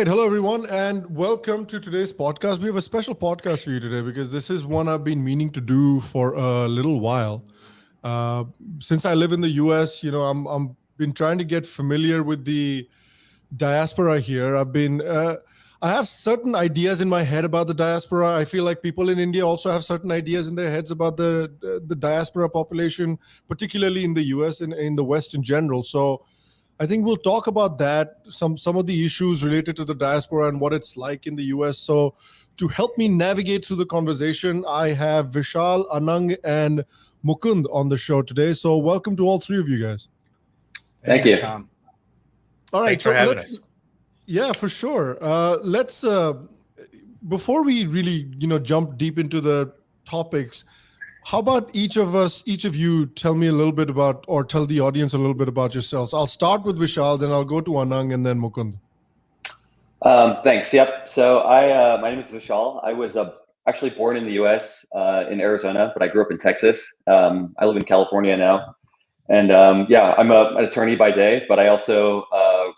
right. Hello, everyone, and welcome to today's podcast. We have a special podcast for you today because this is one I've been meaning to do for a little while. Uh, since I live in the US, I'm been trying to get familiar with the diaspora here. I have certain ideas in my head about the diaspora. I feel like people in India also have certain ideas in their heads about the diaspora population, particularly in the US and in the West in general. So I think we'll talk about that, some of the issues related to the diaspora and what it's like in the US. So to help me navigate through the conversation, I have Vishal, Anang, and Mukund on the show today. So welcome to all three of you guys. Thank you. Sham. All right, Thanks for having us. Yeah, for sure. Let's before we really jump deep into the topics. How about each of you tell me a little bit about, or tell the audience a little bit about yourselves. I'll start with Vishal, then I'll go to Anang, and then Mukund. Thanks. Yep. So my name is Vishal. I was actually born in the U.S. In Arizona, but I grew up in Texas. I live in California now, and I'm an attorney by day, but I also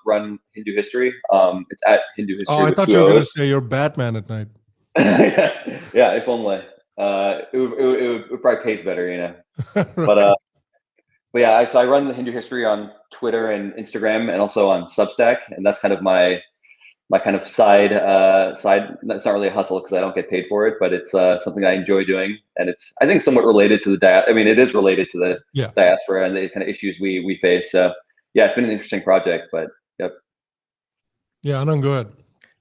run Hindu History. It's at Hindu History. Oh, I thought you were going to say you're Batman at night. yeah, if only. It probably pays better, Right. But yeah, so I run the Hindu History on Twitter and Instagram, and also on Substack, and that's kind of my kind of side. It's not really a hustle because I don't get paid for it, but it's something I enjoy doing, and it's, I think, somewhat related to it is related to the diaspora and the kind of issues we face. So yeah, it's been an interesting project, but yep. Yeah, Anang, go ahead.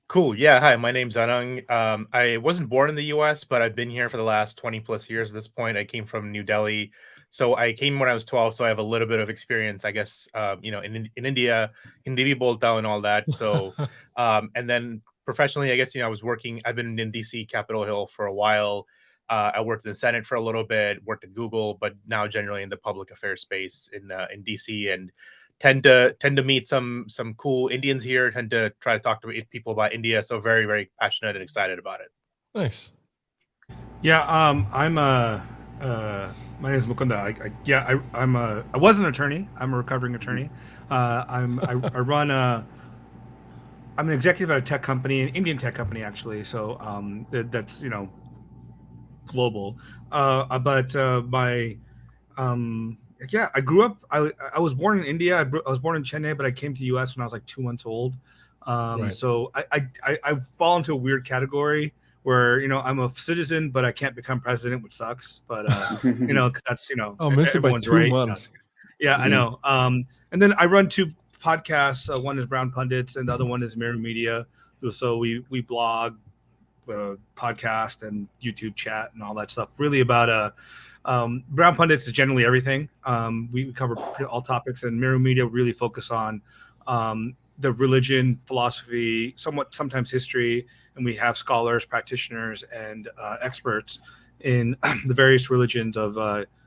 Cool. Yeah. Hi, my name's Anang. I wasn't born in the US, but I've been here for the last 20 plus years at this point. I came from New Delhi. So I came when I was 12. So I have a little bit of experience, I guess, in India, Hindi bhi bolta and all that. So, and then professionally, I guess, I've been in DC, Capitol Hill for a while. I worked in the Senate for a little bit, worked at Google, but now generally in the public affairs space in DC, and tend to meet some cool Indians here, tend to try to talk to people about India. So very, very passionate and excited about it. Nice. Yeah, my name is Mukunda. I was an attorney. I'm a recovering attorney. I'm an executive at a tech company, an Indian tech company actually. So that's global. I grew up. I was born in India. I was born in Chennai, but I came to the U.S. when I was like 2 months old. Right. So I fall into a weird category where I'm a citizen, but I can't become president, which sucks. But that's Oh, miss it by everyone's 2 right. months. Yeah, I know. And then I run 2 podcasts. One is Brown Pundits, and the other one is Mirror Media. So we blog, podcast, and YouTube chat, and all that stuff. Really about Brown Pundits is generally everything. We cover all topics, and Mirror Media really focus on the religion, philosophy, sometimes history, and we have scholars, practitioners, and experts in the various religions of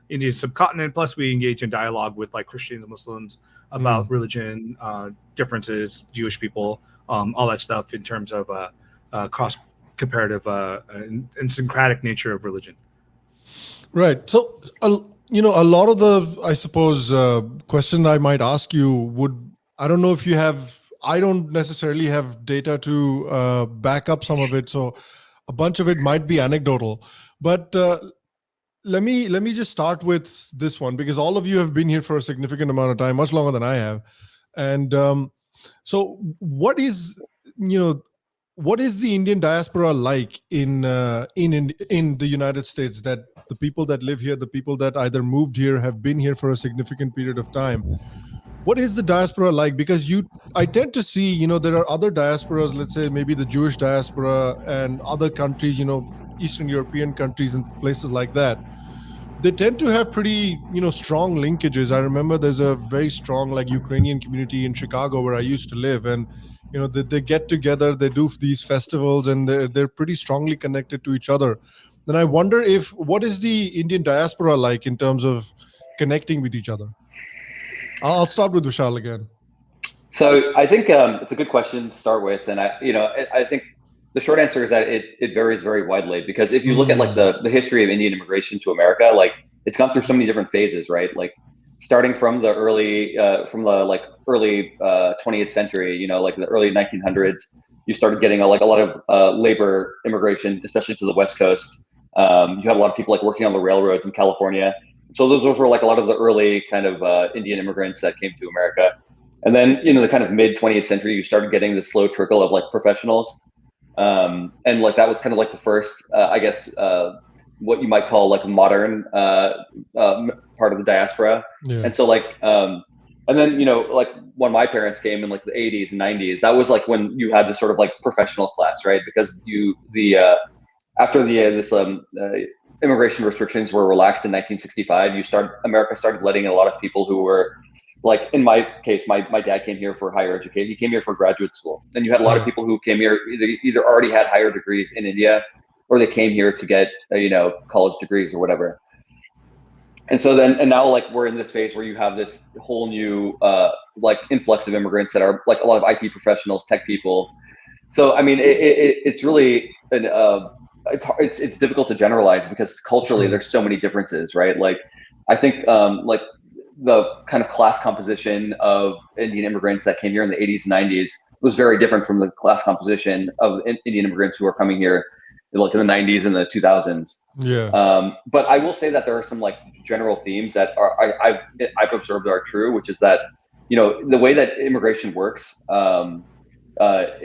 Indian subcontinent. Plus, we engage in dialogue with like Christians and Muslims about religion differences, Jewish people, all that stuff in terms of cross comparative and syncretic nature of religion. Right. So, a lot of the, I suppose, question I might ask you would, I don't know if you have, I don't necessarily have data to back up some of it. So a bunch of it might be anecdotal, but let me just start with this one, because all of you have been here for a significant amount of time, much longer than I have. And so what is the Indian diaspora like in the United States, that the people that live here, the people that either moved here, have been here for a significant period of time? What is the diaspora like? Because I tend to see, there are other diasporas, let's say maybe the Jewish diaspora and other countries, Eastern European countries and places like that. They tend to have pretty, strong linkages. I remember there's a very strong Ukrainian community in Chicago where I used to live, and they get together, they do these festivals, and they're pretty strongly connected to each other. Then I wonder what is the Indian diaspora like in terms of connecting with each other? I'll start with Vishal again. So I think it's a good question to start with, and I think the short answer is that it varies very widely, because if you look at the history of Indian immigration to America, it's gone through so many different phases, right? Starting from the early 20th century, the early 1900s, you started getting a lot of labor immigration, especially to the West Coast. You had a lot of people like working on the railroads in California. So those were like a lot of the early kind of Indian immigrants that came to America. And then, the kind of mid 20th century, you started getting the slow trickle of like professionals. And like that was kind of like the first, I guess, what you might call like modern part of the diaspora. Yeah. And so like, and then, like when my parents came in like the 80s and 90s, that was like when you had this sort of like professional class, right? Because after this immigration restrictions were relaxed in 1965, America started letting in a lot of people who were, like in my case, my dad came here for higher education. He came here for graduate school. And you had a lot of people who came here either already had higher degrees in India, or they came here to get college degrees or whatever. And so now like we're in this phase where you have this whole new like influx of immigrants that are like a lot of IT professionals, tech people. So I mean, it's really it's difficult to generalize because culturally there's so many differences, right? Like I think like the kind of class composition of Indian immigrants that came here in the 80s and 90s was very different from the class composition of Indian immigrants who are coming here like in the 90s and the 2000s. Yeah. But I will say that there are some like general themes that I've observed are true, which is that, the way that immigration works in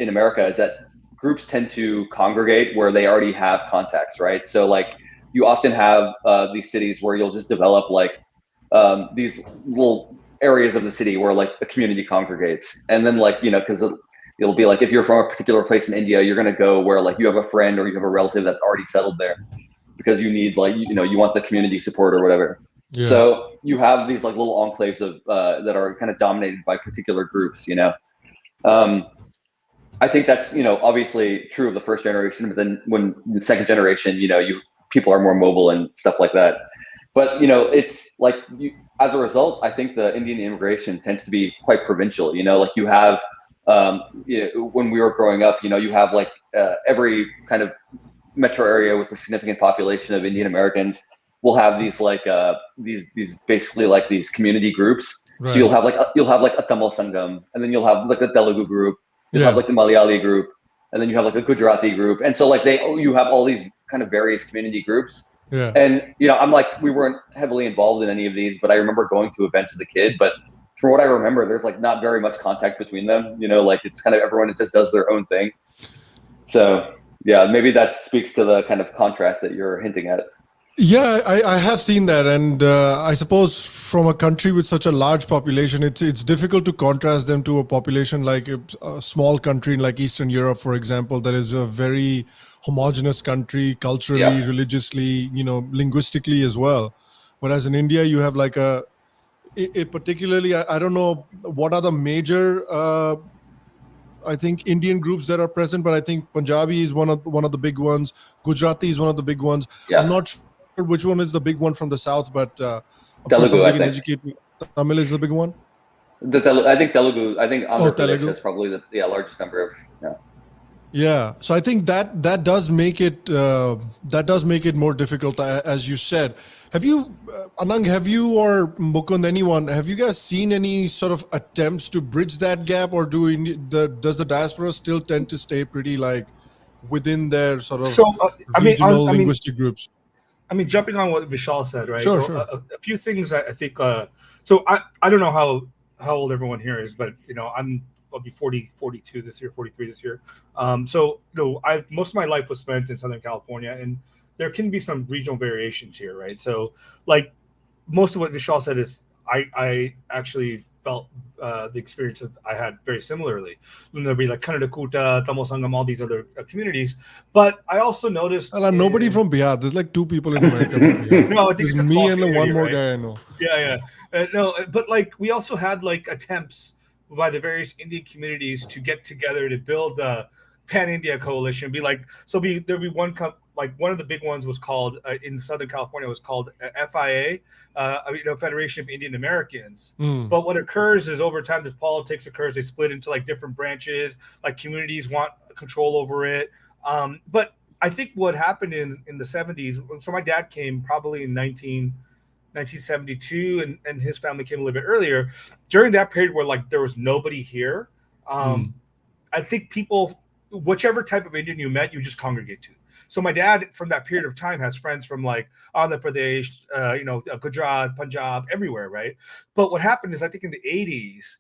America is that groups tend to congregate where they already have contacts, right? So like you often have these cities where you'll just develop like these little areas of the city where like the community congregates. And then like, because it'll be like, if you're from a particular place in India, you're going to go where like you have a friend or you have a relative that's already settled there because you need like, you want the community support or whatever. Yeah. So you have these like little enclaves of that are kind of dominated by particular groups, I think that's, obviously true of the first generation, but then when the second generation, people are more mobile and stuff like that. But, it's like as a result, I think the Indian immigration tends to be quite provincial, like you have, when we were growing up, you have like every kind of metro area with a significant population of Indian Americans will have these like these basically like these community groups. Right. So you'll have like a Tamil Sangam, and then you'll have like a Telugu group, you'll have like the Malayali group, and then you have like a Gujarati group. And so like you have all these kind of various community groups. Yeah. And I'm like, we weren't heavily involved in any of these, but I remember going to events as a kid. But from what I remember, there's like not very much contact between them. Like it's kind of everyone just does their own thing. So yeah, maybe that speaks to the kind of contrast that you're hinting at. Yeah, I have seen that, and I suppose from a country with such a large population, it's difficult to contrast them to a population like a small country like Eastern Europe, for example, that is a very homogenous country, culturally, religiously, linguistically as well. Whereas in India, you have like it particularly, I don't know what are the major I think Indian groups that are present, but I think Punjabi is one of the big ones. Gujarati is one of the big ones. Yeah. I'm not sure which one is the big one from the south, but I'm Telugu, sure somebody can educate me. Tamil is the big one. I think Telugu. I think Andhra Pradesh is probably the largest number of. Yeah, so I think that does make it more difficult, as you said. Have you, Anang, or Mukund, anyone, have you guys seen any sort of attempts to bridge that gap, or does the diaspora still tend to stay pretty like within their sort of regional linguistic groups? I mean, jumping on what Vishal said, right? Sure. A few things I think. So I don't know how old everyone here is, but I'll be 42 this year, 43 this year. So most of my life was spent in Southern California, and there can be some regional variations here, right? So like most of what Vishal said is I actually felt the experience that I had very similarly. Then there'd be like Kannada Kuta, Tamil Sangam, all these other communities. But I also noticed nobody from Bihar. There's like 2 people in America from Bihar. No, I think it's me and one more guy I know. Yeah. No, but like we also had like attempts by the various Indian communities to get together to build a pan-India coalition. There'd be one one of the big ones was called in Southern California was called FIA, Federation of Indian Americans. But what occurs is over time, this politics occurs. They split into like different branches. Like communities want control over it. But I think what happened in the 70s. So my dad came probably in 1972, and his family came a little bit earlier. During that period where like there was nobody here, I think people whichever type of Indian you met, you just congregate to. So my dad, from that period of time, has friends from like Andhra Pradesh, Gujarat, Punjab, everywhere, right? But what happened is, I think in the 80s,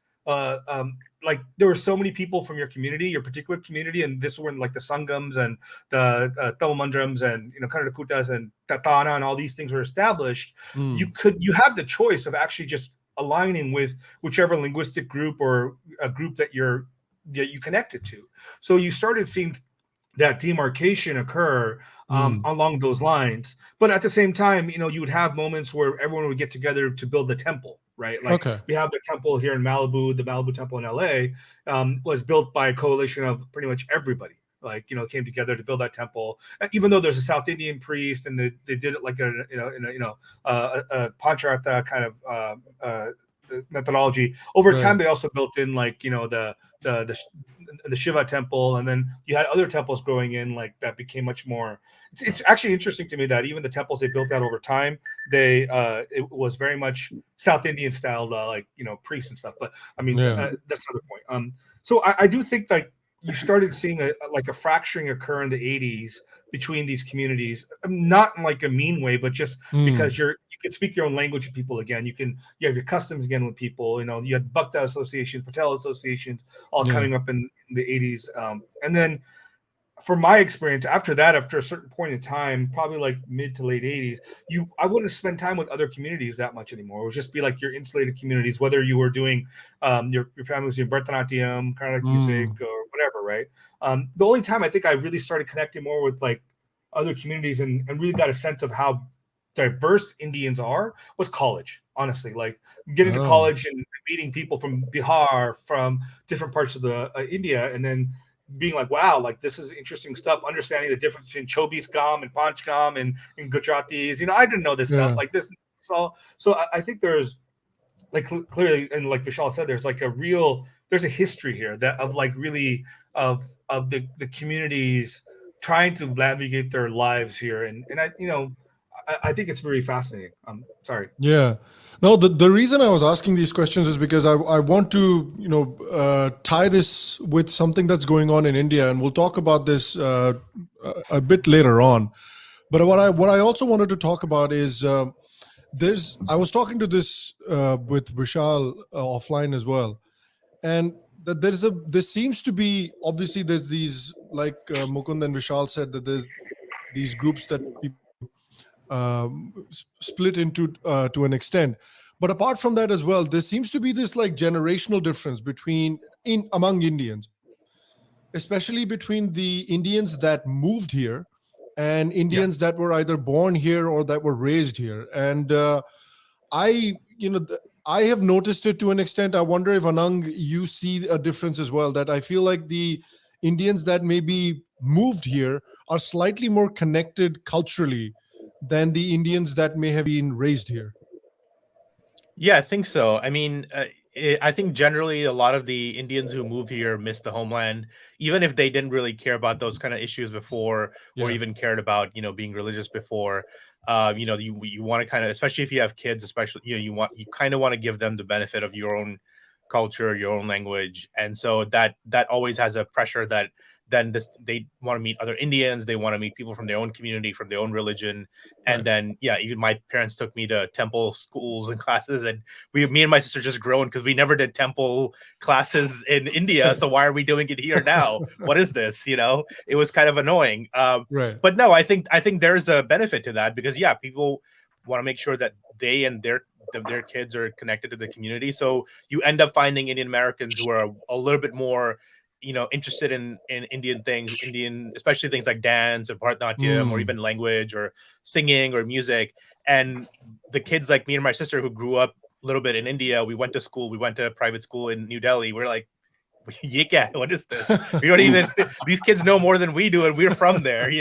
like there were so many people from your community, your particular community, and this were in like the Sangams and the Tavamandrams and Kannada and Tatana and all these things were established. You had the choice of actually just aligning with whichever linguistic group or a group that you connected to. So you started seeing that demarcation occur along those lines. But at the same time, you would have moments where everyone would get together to build the temple, right? Like we have the temple here in Malibu, the Malibu temple in LA was built by a coalition of pretty much everybody. Like, came together to build that temple. And even though there's a South Indian priest and they did it like a Pancharata kind of methodology. Over time, they also built in like, the Shiva temple, and then you had other temples growing in like that became much more. It's actually interesting to me that even the temples they built out over time, it was very much South Indian style, like priests and stuff. But I mean, that's another point. So I do think like you started seeing a fracturing occur in the 80s between these communities, not in like a mean way, but just because you can speak your own language with people again. You have your customs again with people. You had Bhakta associations, Patel associations, all coming up in the 80s. And then, from my experience, after a certain point in time, probably like mid to late 80s, I wouldn't spend time with other communities that much anymore. It would just be like your insulated communities, whether you were doing your family was doing Bharatanatyam, Carnatic music, or whatever, right? The only time I think I really started connecting more with like other communities and really got a sense of how diverse Indians are was college. Honestly, like getting to college and meeting people from Bihar, from different parts of the India, and then being like, wow, like this is interesting stuff. Understanding the difference between Chobis Gam and Panchgam and Gujaratis. I didn't know this stuff like this. So I think there's like clearly, and like Vishal said, there's a history here that of like really of the communities trying to navigate their lives here, and I think it's very fascinating. I'm sorry. Yeah. No, the reason I was asking these questions is because I want to, tie this with something that's going on in India, and we'll talk about this a bit later on. But what I also wanted to talk about is I was talking to this with Vishal offline as well, and that there seems to be, obviously there's these, like Mukund and Vishal said, that there's these groups that people split into to an extent, but apart from that as well, there seems to be this like generational difference among Indians, especially between the Indians that moved here and Indians that were either born here or that were raised here. And I have noticed it to an extent. I wonder if, Anang, you see a difference as well, that I feel like the Indians that maybe moved here are slightly more connected culturally than the Indians that may have been raised here. Yeah, I think so. I mean, I think generally a lot of the Indians who move here miss the homeland, even if they didn't really care about those kind of issues before, or even cared about, being religious before. You want to kind of, especially if you have kids, especially, you kind of want to give them the benefit of your own culture, your own language. And so that always has a pressure that then they want to meet other Indians, they want to meet people from their own community, from their own religion. And then, even my parents took me to temple schools and classes, and me and my sister just grown because we never did temple classes in India. So why are we doing it here now? What is this? It was kind of annoying. But no, I think there's a benefit to that because people want to make sure that they and their kids are connected to the community. So you end up finding Indian Americans who are a little bit more interested in Indian things, especially things like dance or Bharatanatyam or even language or singing or music. And the kids like me and my sister who grew up a little bit in India, we went to private school in New Delhi. We're like, what is this? We don't even, these kids know more than we do, and we're from there,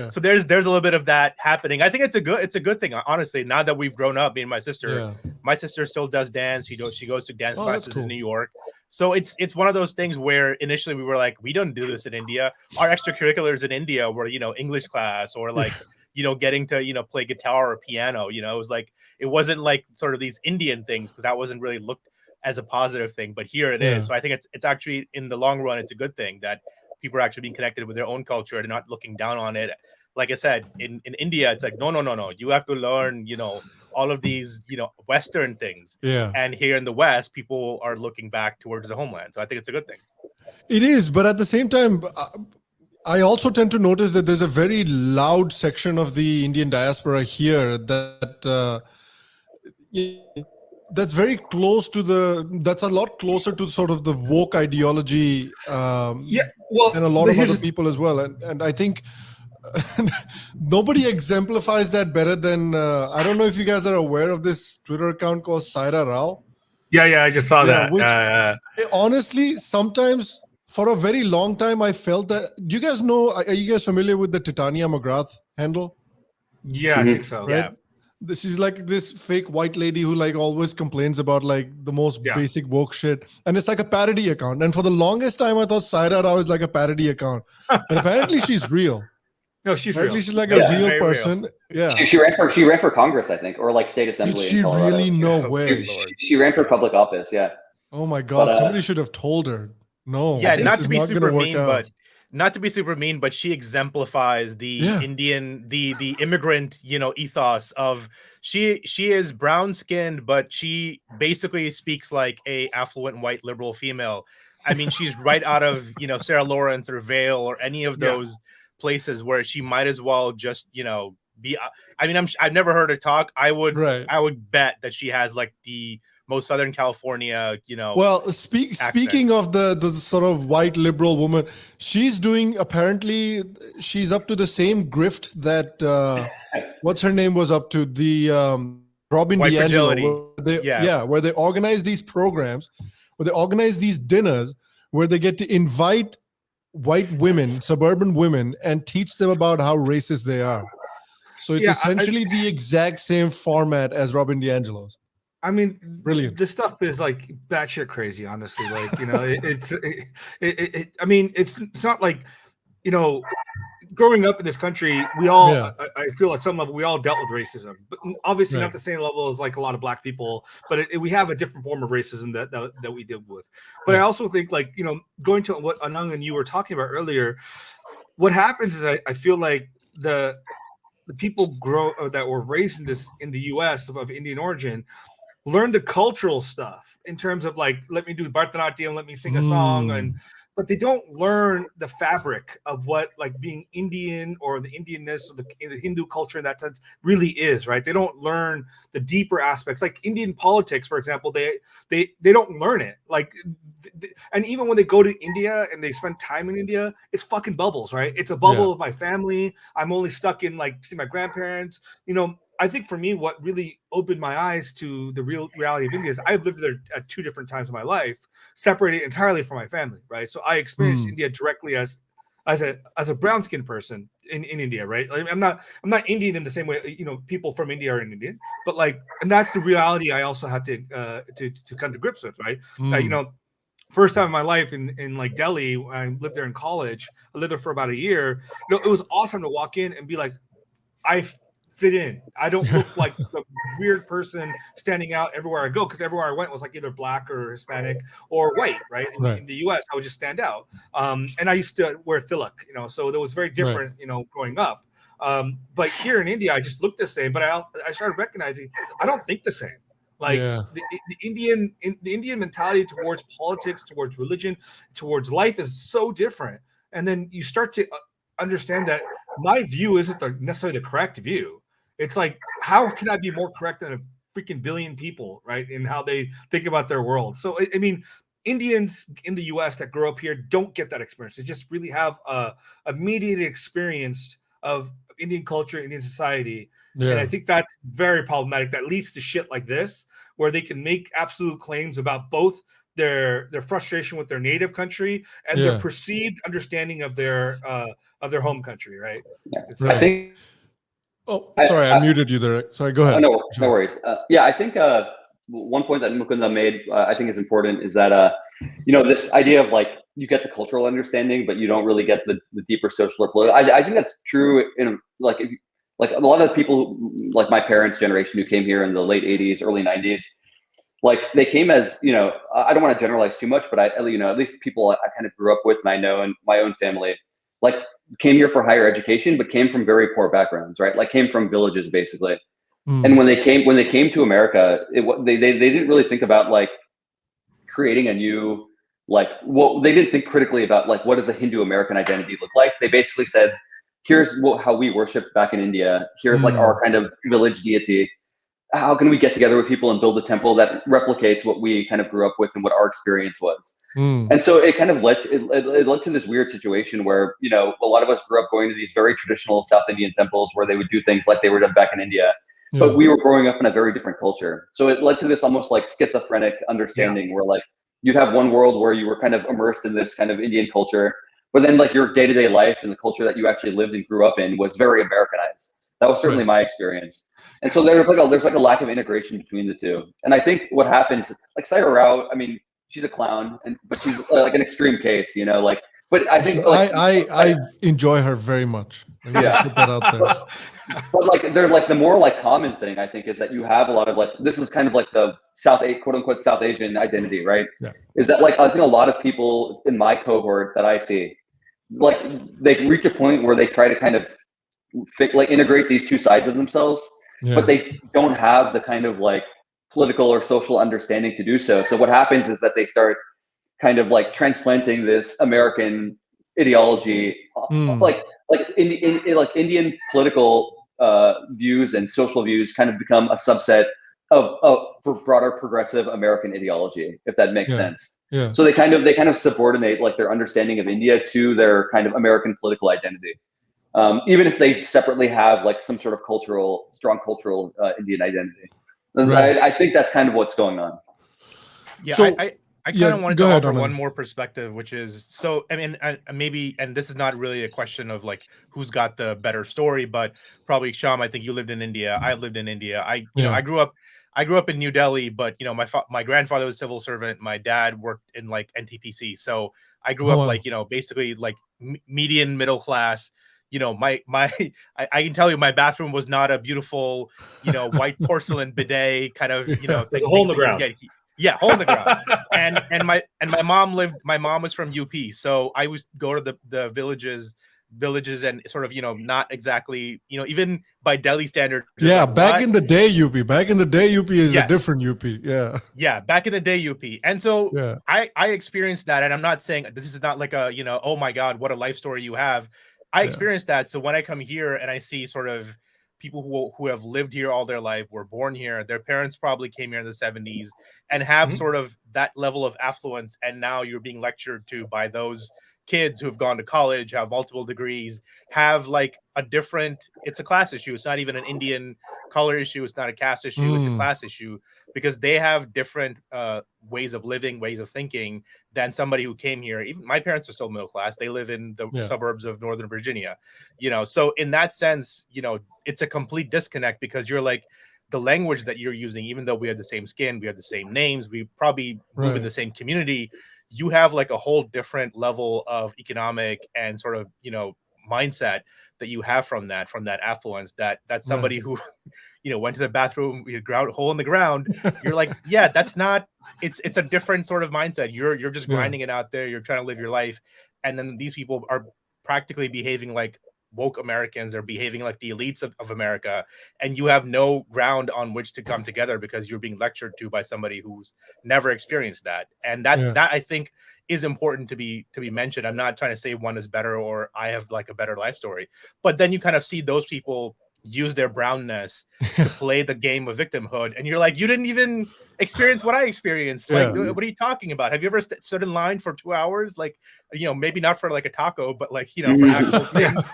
So there's a little bit of that happening. I think it's a good thing, honestly. Now that we've grown up, me and my sister still does dance. She goes to dance classes in New York. So it's one of those things where initially we were like, we don't do this in India. Our extracurriculars in India were, English class or like, getting to, play guitar or piano, it was like, it wasn't like sort of these Indian things because that wasn't really looked as a positive thing, but here it is. So I think it's actually in the long run, it's a good thing that people are actually being connected with their own culture and not looking down on it. Like I said, in India, it's like, no. You have to learn, all of these, Western things. Yeah. And here in the West, people are looking back towards the homeland. So I think it's a good thing. It is, but at the same time, I also tend to notice that there's a very loud section of the Indian diaspora here that that's very close to that's a lot closer to sort of the woke ideology well, and a lot of other people as well. And I think nobody exemplifies that better than, I don't know if you guys are aware of this Twitter account called Saira Rao. Yeah, I just saw that. Which, honestly, sometimes for a very long time, I felt that. Do you guys know? Are you guys familiar with the Titania McGrath handle? Yeah, I think so. Right? Yeah. She's like this fake white lady who like always complains about like the most basic woke shit, and it's like a parody account. And for the longest time, I thought Saira Rao is like a parody account, but apparently she's real. No, she's real. Real. She's like a real person. Real. Yeah. She ran for Congress, I think, or like state assembly. Did she really? No way. She ran for public office. Yeah. Oh my God! Somebody should have told her. No. Yeah, not to be super mean, but she exemplifies the Indian, the immigrant, ethos of she is brown skinned, but she basically speaks like a affluent white liberal female. I mean, she's right out of Sarah Lawrence or Vale or any of those places where she might as well just be. I mean, I've never heard her talk. I would bet that she has like the most Southern California, Well, speaking of the sort of white liberal woman, she's apparently she's up to the same grift that what's her name was up to, the Robin White DiAngelo, where they organize these programs, where they organize these dinners, where they get to invite white women, suburban women, and teach them about how racist they are. So it's essentially the exact same format as Robin DiAngelo's. I mean, brilliant. This stuff is like batshit crazy, honestly. Like, I mean, it's not like, growing up in this country, we all, I feel at some level, we all dealt with racism, but obviously not the same level as like a lot of Black people, but we have a different form of racism that we deal with. But I also think like, going to what Anang and you were talking about earlier, what happens is I feel like the people that were raised in the US of Indian origin learn the cultural stuff in terms of like, let me do Bharatanatyam, let me sing a song, but they don't learn the fabric of what like being Indian or the Indianness or the Hindu culture in that sense really is, right? They don't learn the deeper aspects, like Indian politics, for example. They don't learn it. Like, and even when they go to India and they spend time in India, it's fucking bubbles, right? It's a bubble of my family. I'm only stuck in like see my grandparents. I think for me, what really opened my eyes to the real reality of India is I've lived there at 2 different times in my life, separated entirely from my family, right? So I experienced India directly as a brown skinned person in India, right? Like, I'm not Indian in the same way, people from India are Indian, but like, and that's the reality I also had to come to grips with, right? First time in my life in like Delhi, I lived there in college. I lived there for about a year. It was awesome to walk in and be like, I fit in. I don't look like the weird person standing out everywhere I go, because everywhere I went was like either Black or Hispanic or white, right? In the US, I would just stand out. And I used to wear tilak, so that was very different, growing up. But here in India, I just looked the same, but I started recognizing I don't think the same. Like the Indian mentality towards politics, towards religion, towards life is so different. And then you start to understand that my view isn't necessarily the correct view. It's like, how can I be more correct than a freaking billion people, right? In how they think about their world. So, I mean, Indians in the US that grow up here don't get that experience. They just really have a immediate experience of Indian culture, Indian society. Yeah. And I think that's very problematic. That leads to shit like this, where they can make absolute claims about both their frustration with their native country and their perceived understanding of their home country, right? Yeah. I think. Oh, sorry, I muted you there. Sorry, go ahead. No worries. I think one point that Mukunda made, I think is important, is that this idea of like you get the cultural understanding, but you don't really get the deeper social or political. I think that's true in like a lot of the people like my parents' generation who came here in the late '80s, early '90s. like they came as, I don't want to generalize too much, but at least people I kind of grew up with and I know in my own family, like came here for higher education, but came from very poor backgrounds, right? Like came from villages basically. And when they came to America, they didn't really think about like creating a new, like, well, they didn't think critically about like, what does a Hindu American identity look like? They basically said, here's how we worship back in India. Here's like our kind of village deity. How can we get together with people and build a temple that replicates what we kind of grew up with and what our experience was? And so it kind of led to this weird situation where, a lot of us grew up going to these very traditional South Indian temples where they would do things like they were done back in India. But we were growing up in a very different culture. So it led to this almost like schizophrenic understanding where like you'd have one world where you were kind of immersed in this kind of Indian culture, but then like your day-to-day life and the culture that you actually lived and grew up in was very Americanized. That was certainly my experience. And so there's like a lack of integration between the two. And I think what happens, like Saira Rao, I mean, she's a clown, but she's like an extreme case, but I think like, I enjoy her very much. Let me just put that out there. But like they're like the more like common thing I think is that you have a lot of like, this is kind of like the quote unquote South Asian identity, right? Yeah. Is that like I think a lot of people in my cohort that I see, like they reach a point where they try to kind of integrate these two sides of themselves, but they don't have the kind of like political or social understanding to do so. So what happens is that they start kind of like transplanting this American ideology, like Indian political views and social views kind of become a subset of broader progressive American ideology, if that makes sense. Yeah. So they kind of subordinate like their understanding of India to their kind of American political identity, even if they separately have like some sort of strong cultural Indian identity. Right. I think that's kind of what's going on. Yeah, so, I kind of wanted to offer one more perspective, which is, so, I mean, maybe, and this is not really a question of like who's got the better story, but probably Sham, I think you lived in India. I lived in India. I grew up in New Delhi, but my grandfather was a civil servant. My dad worked in like NTPC. So I grew up like, basically like median middle class. I can tell you my bathroom was not a beautiful, white porcelain bidet kind of, thing. There's a hole in the ground. Yeah, hole in the ground. and my mom was from UP, so I would go to the villages and sort of not exactly even by Delhi standards. Yeah, like, back in the day UP is a different UP. Yeah, back in the day UP. And so I experienced that, and I'm not saying this is not like a oh my god, what a life story you have. I experienced that. So when I come here and I see sort of people who have lived here all their life, were born here, their parents probably came here in the 70s and have sort of that level of affluence, and now you're being lectured to by those kids who have gone to college, have multiple degrees, have like a different, it's a class issue. It's not even an Indian color issue. It's not a caste issue. It's a class issue, because they have different ways of living, ways of thinking than somebody who came here. Even my parents are still middle class. They live in the suburbs of Northern Virginia, so in that sense, it's a complete disconnect, because you're like, the language that you're using, even though we have the same skin, we have the same names, we probably move in the same community, you have like a whole different level of economic and sort of, mindset that you have from that affluence, that somebody who, went to the bathroom, hole in the ground, you're like, yeah, that's not, it's a different sort of mindset. You're just grinding it out there. You're trying to live your life. And then these people are practically behaving like woke Americans, are behaving like the elites of America, and you have no ground on which to come together, because you're being lectured to by somebody who's never experienced that. And that I think is important to be mentioned. I'm not trying to say one is better or I have like a better life story, but then you kind of see those people use their brownness to play the game of victimhood, and you're like, you didn't even experience what I experienced. Like, what are you talking about? Have you ever stood in line for 2 hours? Like, maybe not for like a taco, but like, for actual things.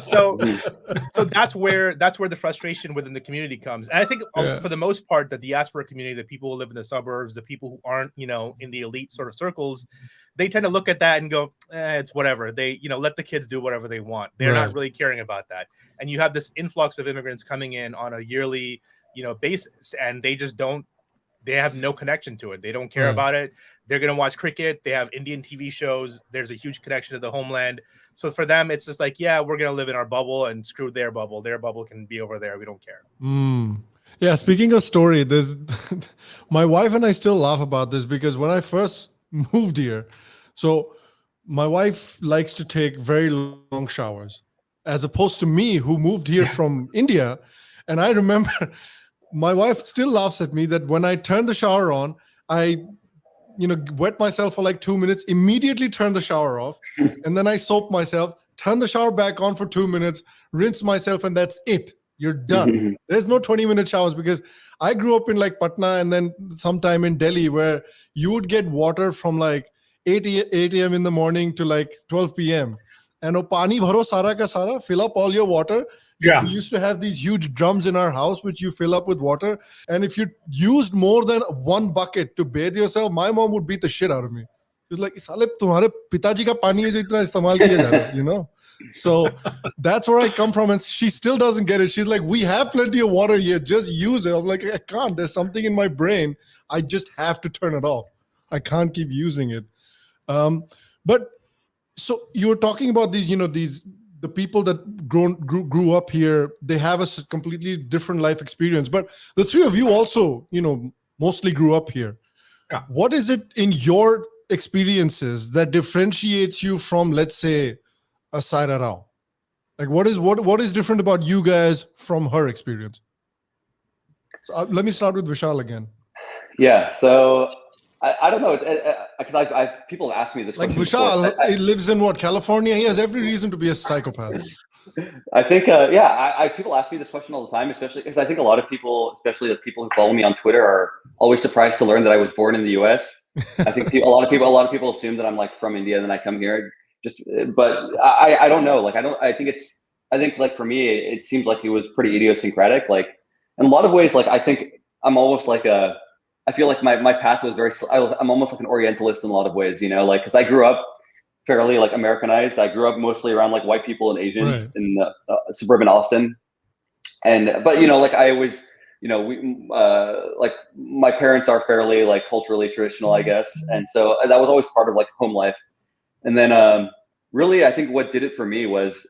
so that's where the frustration within the community comes. And I think for the most part, the diaspora community, the people who live in the suburbs, the people who aren't, in the elite sort of circles, they tend to look at that and go, it's whatever. They, let the kids do whatever they want. They're not really caring about that. And you have this influx of immigrants coming in on a yearly, basis, and they just they have no connection to it. They don't care about it. They're going to watch cricket. They have Indian TV shows. There's a huge connection to the homeland. So for them, it's just like, yeah, we're going to live in our bubble, and screw their bubble. Their bubble can be over there. We don't care. Yeah, speaking of story, there's my wife and I still laugh about this because when I first moved here, so my wife likes to take very long showers, as opposed to me who moved here from India. And I remember my wife still laughs at me that when I turn the shower on, I wet myself for like 2 minutes, immediately turn the shower off, and then I soap myself, turn the shower back on for 2 minutes, rinse myself, and that's it. You're done. There's no 20-minute showers because I grew up in like Patna and then sometime in Delhi where you would get water from like 8 a.m. in the morning to like 12 p.m. And oh, pani bharo sara ka sara, fill up all your water. Yeah. We used to have these huge drums in our house, which you fill up with water. And if you used more than one bucket to bathe yourself, my mom would beat the shit out of me. It's like, "Sale, tumhare pitaji ka pani hai jo itna istemal kiya ja raha hai," you know? So that's where I come from. And she still doesn't get it. She's like, we have plenty of water here. Just use it. I'm like, I can't. There's something in my brain. I just have to turn it off. I can't keep using it. But so you were talking about these, the people that grew up here, they have a completely different life experience. But the three of you also, mostly grew up here. Yeah. What is it in your experiences that differentiates you from, let's say, a Saira Rao? Like what is different about you guys from her experience? So let me start with Vishal again. Yeah, so I don't know, because I people have asked me this like question Vishal, before. he lives in what, California? He has every reason to be a psychopath. I think, yeah, people ask me this question all the time, especially because I think a lot of people, especially the people who follow me on Twitter, are always surprised to learn that I was born in the U.S. I think a lot of people assume that I'm like from India and then I come here. But I don't know. Like I think like for me, it seems like it was pretty idiosyncratic. Like in a lot of ways, like I think I'm almost like I feel like my path was I'm almost like an Orientalist in a lot of ways, like because I grew up fairly like Americanized. I grew up mostly around like white people and Asians Right. in suburban Austin, but like I was, we like my parents are fairly like culturally traditional, I guess, and so that was always part of like home life. And then really, I think what did it for me was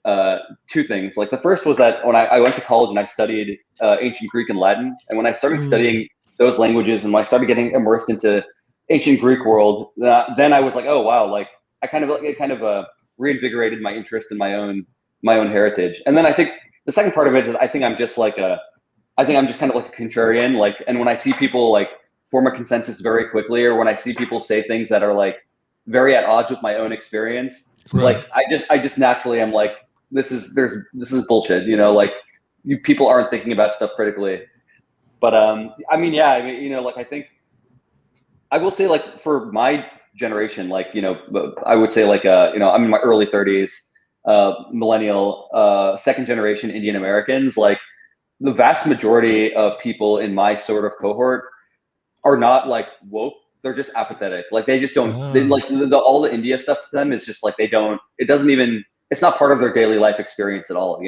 two things. Like the first was that when I went to college and I studied ancient Greek and Latin, and when I started studying those languages and when I started getting immersed into ancient Greek world, then I was like, oh wow, like it kind of reinvigorated my interest in my own heritage. And then I think the second part of it is I think I'm just kind of like a contrarian. Like, and when I see people like form a consensus very quickly, or when I see people say things that are like very at odds with my own experience, Right. like I just naturally am like, this is bullshit. Like people aren't thinking about stuff critically. But like I think I will say like for my generation, like, I would say like, I'm in my early 30s, millennial, second generation Indian Americans, like the vast majority of people in my sort of cohort are not like woke. They're just apathetic. Like they just don't, they like all the India stuff to them is just like, it's not part of their daily life experience at all,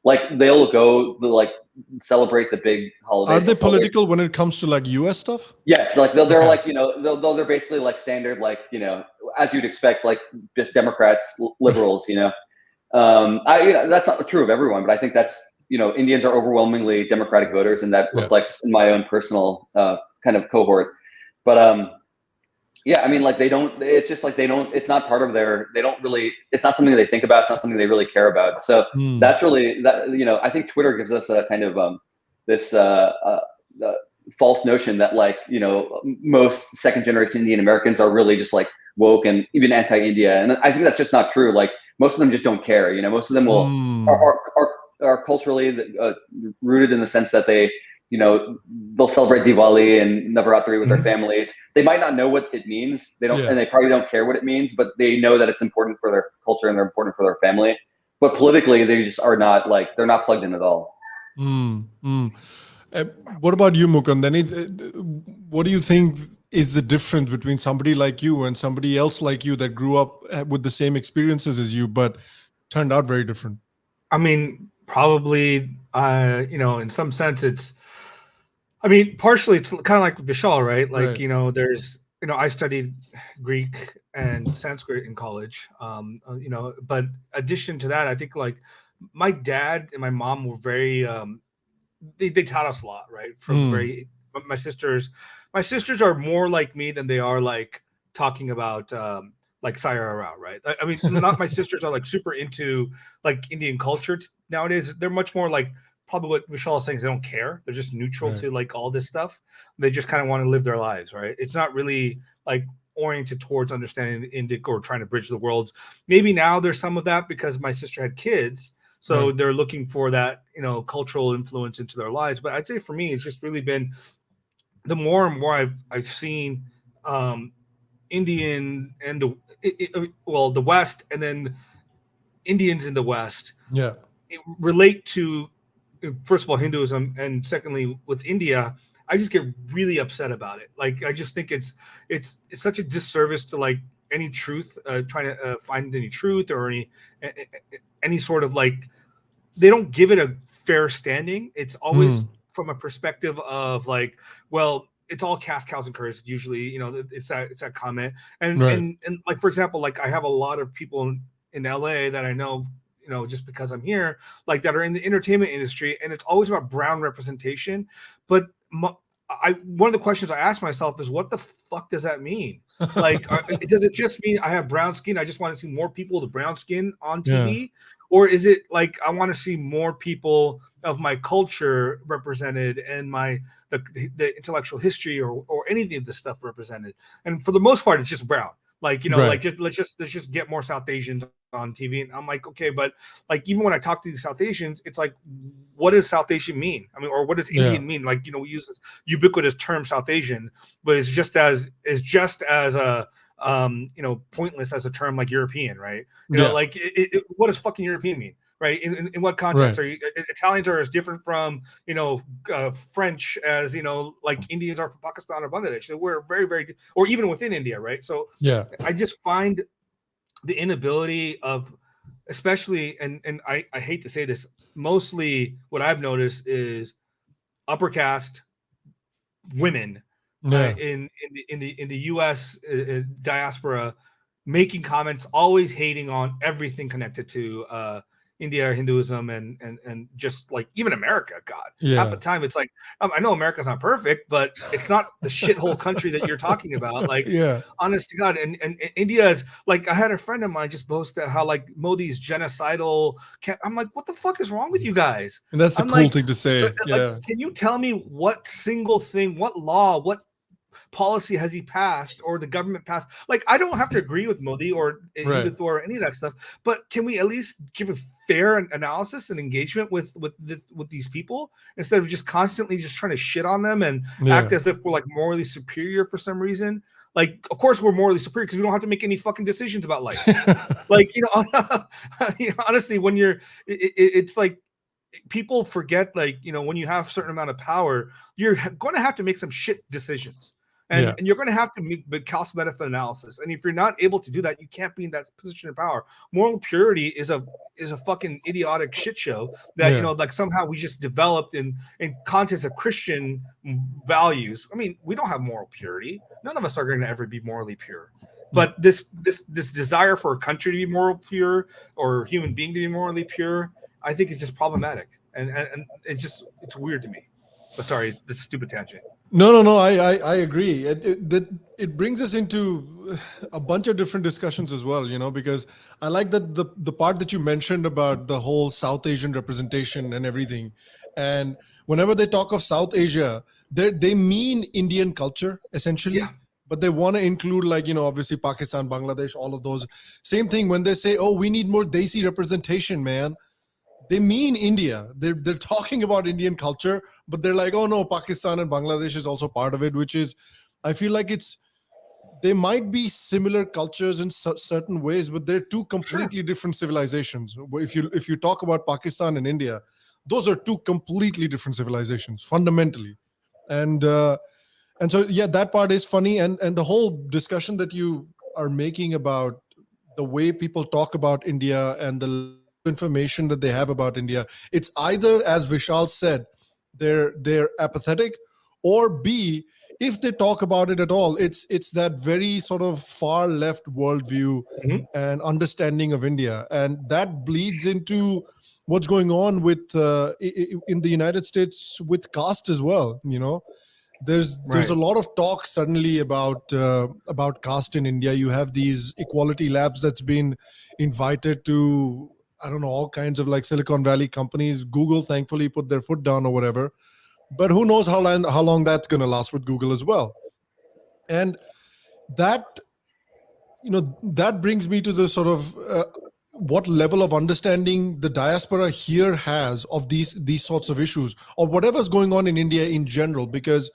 like they'll go like celebrate the big holidays. Are they political when it comes to like US stuff? Yes, like they're Okay. like, they're basically like standard, like, as you'd expect, like just Democrats, liberals, that's not true of everyone, but I think that's, Indians are overwhelmingly Democratic voters, and that reflects in my own personal kind of cohort. But yeah, I mean, like it's just like it's not part of it's not something they think about. It's not something they really care about. So that's really that, I think Twitter gives us a kind of this false notion that like, most second generation Indian Americans are really just like woke and even anti-India. And I think that's just not true. Like most of them just don't care. Most of them are culturally rooted in the sense that they, they'll celebrate Diwali and Navaratri with their families. They might not know what it means. They don't, and they probably don't care what it means, but they know that it's important for their culture and they're important for their family. But politically, they just are not like, they're not plugged in at all. What about you, Mukunda? What do you think is the difference between somebody like you and somebody else like you that grew up with the same experiences as you, but turned out very different? I mean, probably, in some sense, partially it's kind of like Vishal, right? Like, right. There's, I studied Greek and Sanskrit in college, but addition to that, I think like my dad and my mom were very they taught us a lot, right? From my sisters are more like me than they are like talking about like Sayara Rao, right? I mean, not my sisters are like super into like Indian culture nowadays. They're much more like probably what Vishal is saying is they don't care. They're just neutral to like all this stuff. They just kind of want to live their lives, right? It's not really like oriented towards understanding the Indic or trying to bridge the worlds. Maybe now there's some of that because my sister had kids. So they're looking for that, you know, cultural influence into their lives. But I'd say for me, it's just really been the more and more I've seen Indian and the West, and then Indians in the West relate to, first of all, Hinduism, and secondly with India. I just get really upset about it. Like, I just think it's such a disservice to like any truth, trying to find any truth or any sort of like, they don't give it a fair standing. It's always from a perspective of like, well, it's all caste, cows, and curses. Usually, you know, it's that comment. And like, for example, like I have a lot of people in LA that I know, you know, just because I'm here, like that are in the entertainment industry, and it's always about brown representation. But one of the questions I ask myself is, what the fuck does that mean? Like, does it just mean I have brown skin? I just want to see more people with brown skin on TV? Or is it like I want to see more people of my culture represented and the intellectual history or anything of this stuff represented? And for the most part, it's just brown. Like, you know, like let's just get more South Asians on TV. And I'm like, okay, but like even when I talk to these South Asians, it's like, what does South Asian mean? I mean, or what does Indian mean? Like, you know, we use this ubiquitous term South Asian, but it's just as a you know, pointless as a term like European, right? You know, like what does fucking European mean? Right? In what context are you? Italians are as different from, you know, French as, you know, like Indians are from Pakistan or Bangladesh. So we're very, very, or even within India, right? So I just find the inability of, especially, and I hate to say this, mostly what I've noticed is upper caste women in the U.S. Diaspora making comments, always hating on everything connected to India or Hinduism and just like even America. God, half the time it's like, I know America's not perfect, but it's not the shithole country that you're talking about. Like, honest to God, and India is like, I had a friend of mine just boast how like Modi's genocidal. I'm like, what the fuck is wrong with you guys? And that's the cool thing to say. Like, can you tell me what single thing, what law, what policy has he passed or the government passed? Like, I don't have to agree with Modi or Hindutva or any of that stuff, but can we at least give a fair analysis and engagement with these people instead of just constantly just trying to shit on them and act as if we're like morally superior for some reason? Like, of course we're morally superior because we don't have to make any fucking decisions about life. Like, you know, honestly, when it's like people forget, like, you know, when you have a certain amount of power, you're going to have to make some shit decisions. And you're going to have to make the cost benefit analysis. And if you're not able to do that, you can't be in that position of power. Moral purity is a fucking idiotic shit show that, you know, like somehow we just developed in context of Christian values. I mean, we don't have moral purity. None of us are going to ever be morally pure. But this desire for a country to be moral pure or a human being to be morally pure, I think it's just problematic. And it's weird to me. But sorry, this stupid tangent. No. I agree. It brings us into a bunch of different discussions as well, you know, because I like that the part that you mentioned about the whole South Asian representation and everything. And whenever they talk of South Asia, they mean Indian culture essentially, but they want to include, like, you know, obviously Pakistan, Bangladesh, all of those. Same thing when they say, oh, we need more Desi representation, man. They mean India. They're talking about Indian culture, but they're like, oh no, Pakistan and Bangladesh is also part of it, which is, I feel like they might be similar cultures in certain ways, but they're two completely different civilizations. If you talk about Pakistan and India, those are two completely different civilizations fundamentally. And so, yeah, that part is funny. And the whole discussion that you are making about the way people talk about India and the information that they have about India, it's either, as Vishal said, they're apathetic, or B, if they talk about it at all, it's that very sort of far left worldview and understanding of India, and that bleeds into what's going on with in the United States with caste as well. There's a lot of talk suddenly about caste in India. You have these equality labs that's been invited to, I don't know, all kinds of like Silicon Valley companies. Google thankfully put their foot down or whatever, but who knows how long that's going to last with Google as well. And that that brings me to the sort of what level of understanding the diaspora here has of these sorts of issues, or whatever's going on in India in general. Because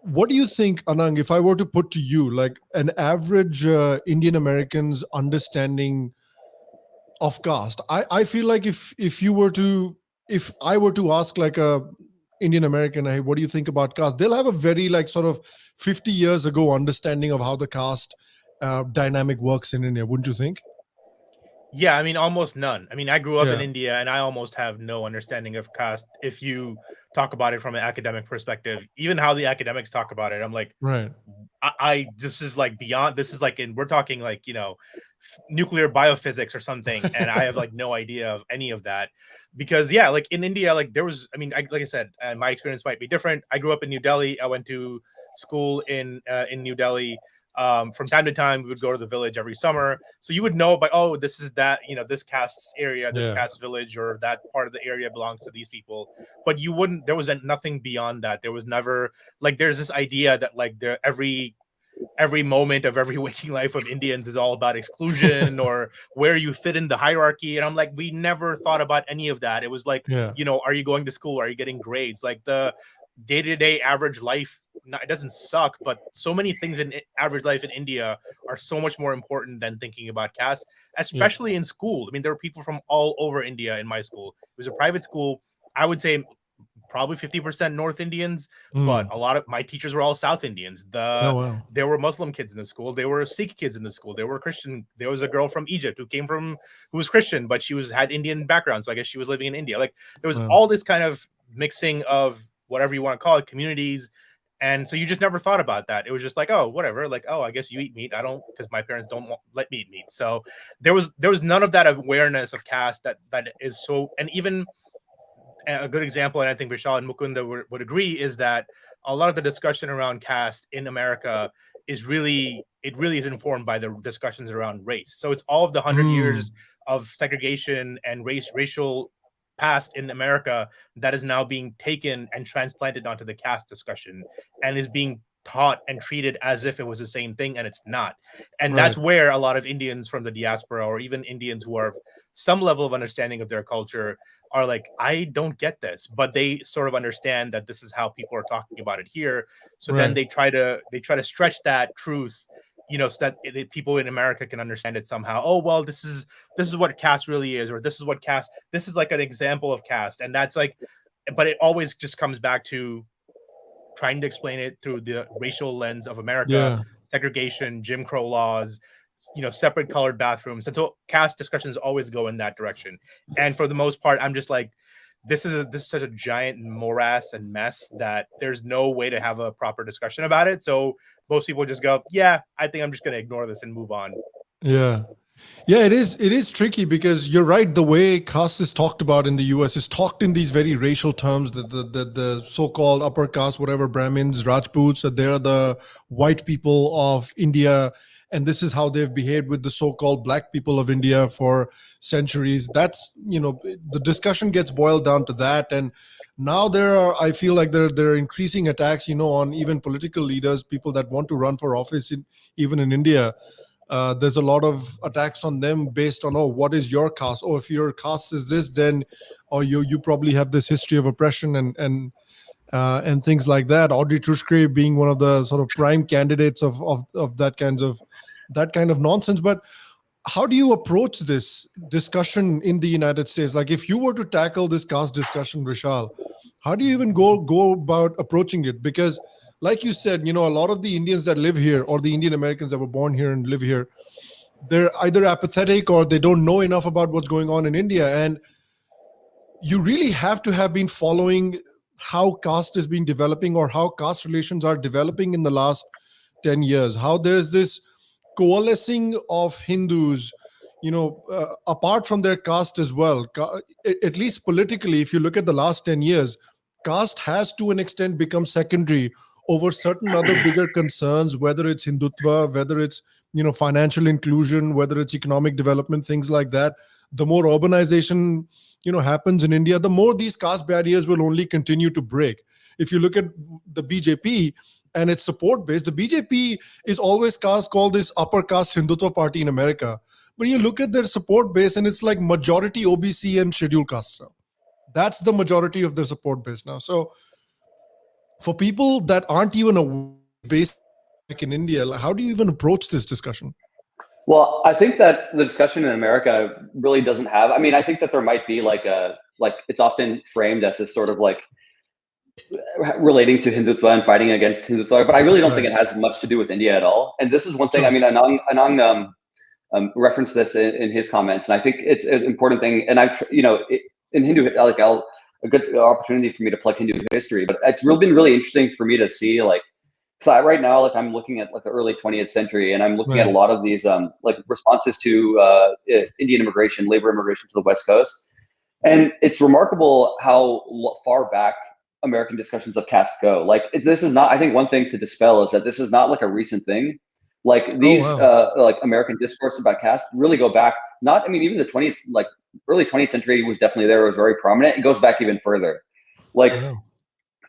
what do you think, Anang, if I were to put to you like an average Indian American's understanding of caste? I feel like if I were to ask like a Indian American, hey, what do you think about caste? They'll have a very like sort of 50 years ago understanding of how the caste dynamic works in India, wouldn't you think? Yeah, I mean, almost none. I mean, I grew up in India, and I almost have no understanding of caste. If you talk about it from an academic perspective, even how the academics talk about it, I'm like, right. I this is like beyond. This is like we're talking like nuclear biophysics or something, and I have like no idea of any of that. Because like in India, like there was, I mean, like I said, my experience might be different. I grew up in New Delhi. I went to school in New Delhi. From time to time, we would go to the village every summer. So you would know about, oh, this is that, this caste's area, this caste village, or that part of the area belongs to these people. But you wouldn't, there was nothing beyond that. There was never, like, there's this idea that like every moment of every waking life of Indians is all about exclusion or where you fit in the hierarchy. And I'm like, we never thought about any of that. It was like, are you going to school? Are you getting grades? Like the day-to-day average life, it doesn't suck, but so many things in average life in India are so much more important than thinking about caste, especially in school. I mean, there were people from all over India in my school. It was a private school. I would say probably 50% North Indians, but a lot of my teachers were all South Indians. There were Muslim kids in the school. There were Sikh kids in the school. There were Christian. There was a girl from Egypt who was Christian, but she had Indian background. So I guess she was living in India. Like there was all this kind of mixing of whatever you want to call it, communities. And so you just never thought about that. It was just like, oh, whatever. Like, oh, I guess you eat meat. I don't, because my parents don't let me eat meat. So there was none of that awareness of caste that is so. And even a good example, and I think Vishal and Mukunda would agree, is that a lot of the discussion around caste in America is really is informed by the discussions around race. So it's all of the 100 years of segregation and racial past in America that is now being taken and transplanted onto the caste discussion and is being taught and treated as if it was the same thing, and it's not. And that's where a lot of Indians from the diaspora, or even Indians who are some level of understanding of their culture, are like, I don't get this, but they sort of understand that this is how people are talking about it here. So then they try to stretch that truth, so that people in America can understand it somehow. Oh, well, this is what caste really is, or this is like an example of caste. And that's like, but it always just comes back to trying to explain it through the racial lens of America, segregation, Jim Crow laws, separate colored bathrooms. And so caste discussions always go in that direction. And for the most part, I'm just like, this is such a giant morass and mess that there's no way to have a proper discussion about it. So most people just go, yeah, I think I'm just going to ignore this and move on. Yeah, it is tricky, because you're right. The way caste is talked about in the US is talked in these very racial terms, the so-called upper caste, whatever, Brahmins, Rajputs, they're the white people of India. And this is how they've behaved with the so-called black people of India for centuries. That's, the discussion gets boiled down to that. And now I feel like there are increasing attacks, on even political leaders, people that want to run for office, even in India. There's a lot of attacks on them based on, oh, what is your caste? Oh, if your caste is this, then, or you probably have this history of oppression and things like that. Audrey Trushkre being one of the sort of prime candidates of that kind of nonsense. But how do you approach this discussion in the United States? Like, if you were to tackle this caste discussion, Vishal, how do you even go about approaching it? Because, like you said, a lot of the Indians that live here, or the Indian Americans that were born here and live here, they're either apathetic or they don't know enough about what's going on in India. And you really have to have been following how caste is being developing, or how caste relations are developing in the last 10 years, how there's this coalescing of Hindus, apart from their caste as well, at least politically, if you look at the last 10 years, caste has to an extent become secondary over certain other bigger concerns, whether it's Hindutva, whether it's, financial inclusion, whether it's economic development, things like that. The more urbanization, happens in India, the more these caste barriers will only continue to break. If you look at the BJP and its support base, the BJP is always called this upper caste Hindutva party in America. But you look at their support base and it's like majority OBC and scheduled caste. That's the majority of their support base now. So for people that aren't even a base in India, how do you even approach this discussion? Well, I think that the discussion in America really doesn't have, I mean, I think that there might be like it's often framed as this sort of like relating to Hindutva and fighting against Hindutva, but I really don't think it has much to do with India at all. And this is one thing, Sure. I mean, Anang referenced this in his comments, and I think it's an important thing. And in Hindu, a good opportunity for me to plug Hindu history, but it's been really interesting for me to see, like, so right now, like, I'm looking at like the early 20th century, and I'm looking at a lot of these like responses to Indian immigration, labor immigration to the West Coast, and it's remarkable how far back American discussions of caste go. Like, this is not, I think one thing to dispel is that this is not like a recent thing. Like these like American discourse about caste really go back, not, I mean, even the 20th, like early 20th century was definitely there, it was very prominent. It goes back even further. Like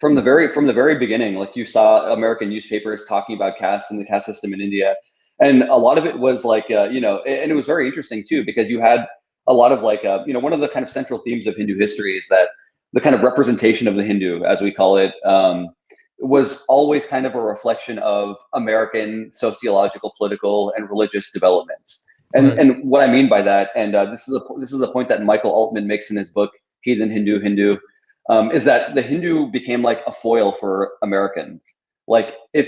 from the very beginning, like you saw American newspapers talking about caste and the caste system in India. And a lot of it was like, and it was very interesting too, because you had a lot of like, one of the kind of central themes of Hindu history is that the kind of representation of the Hindu, as we call it, was always kind of a reflection of American sociological, political, and religious developments. And what I mean by that, and this is a point that Michael Altman makes in his book Heathen Hindu, is that the Hindu became like a foil for Americans. Like if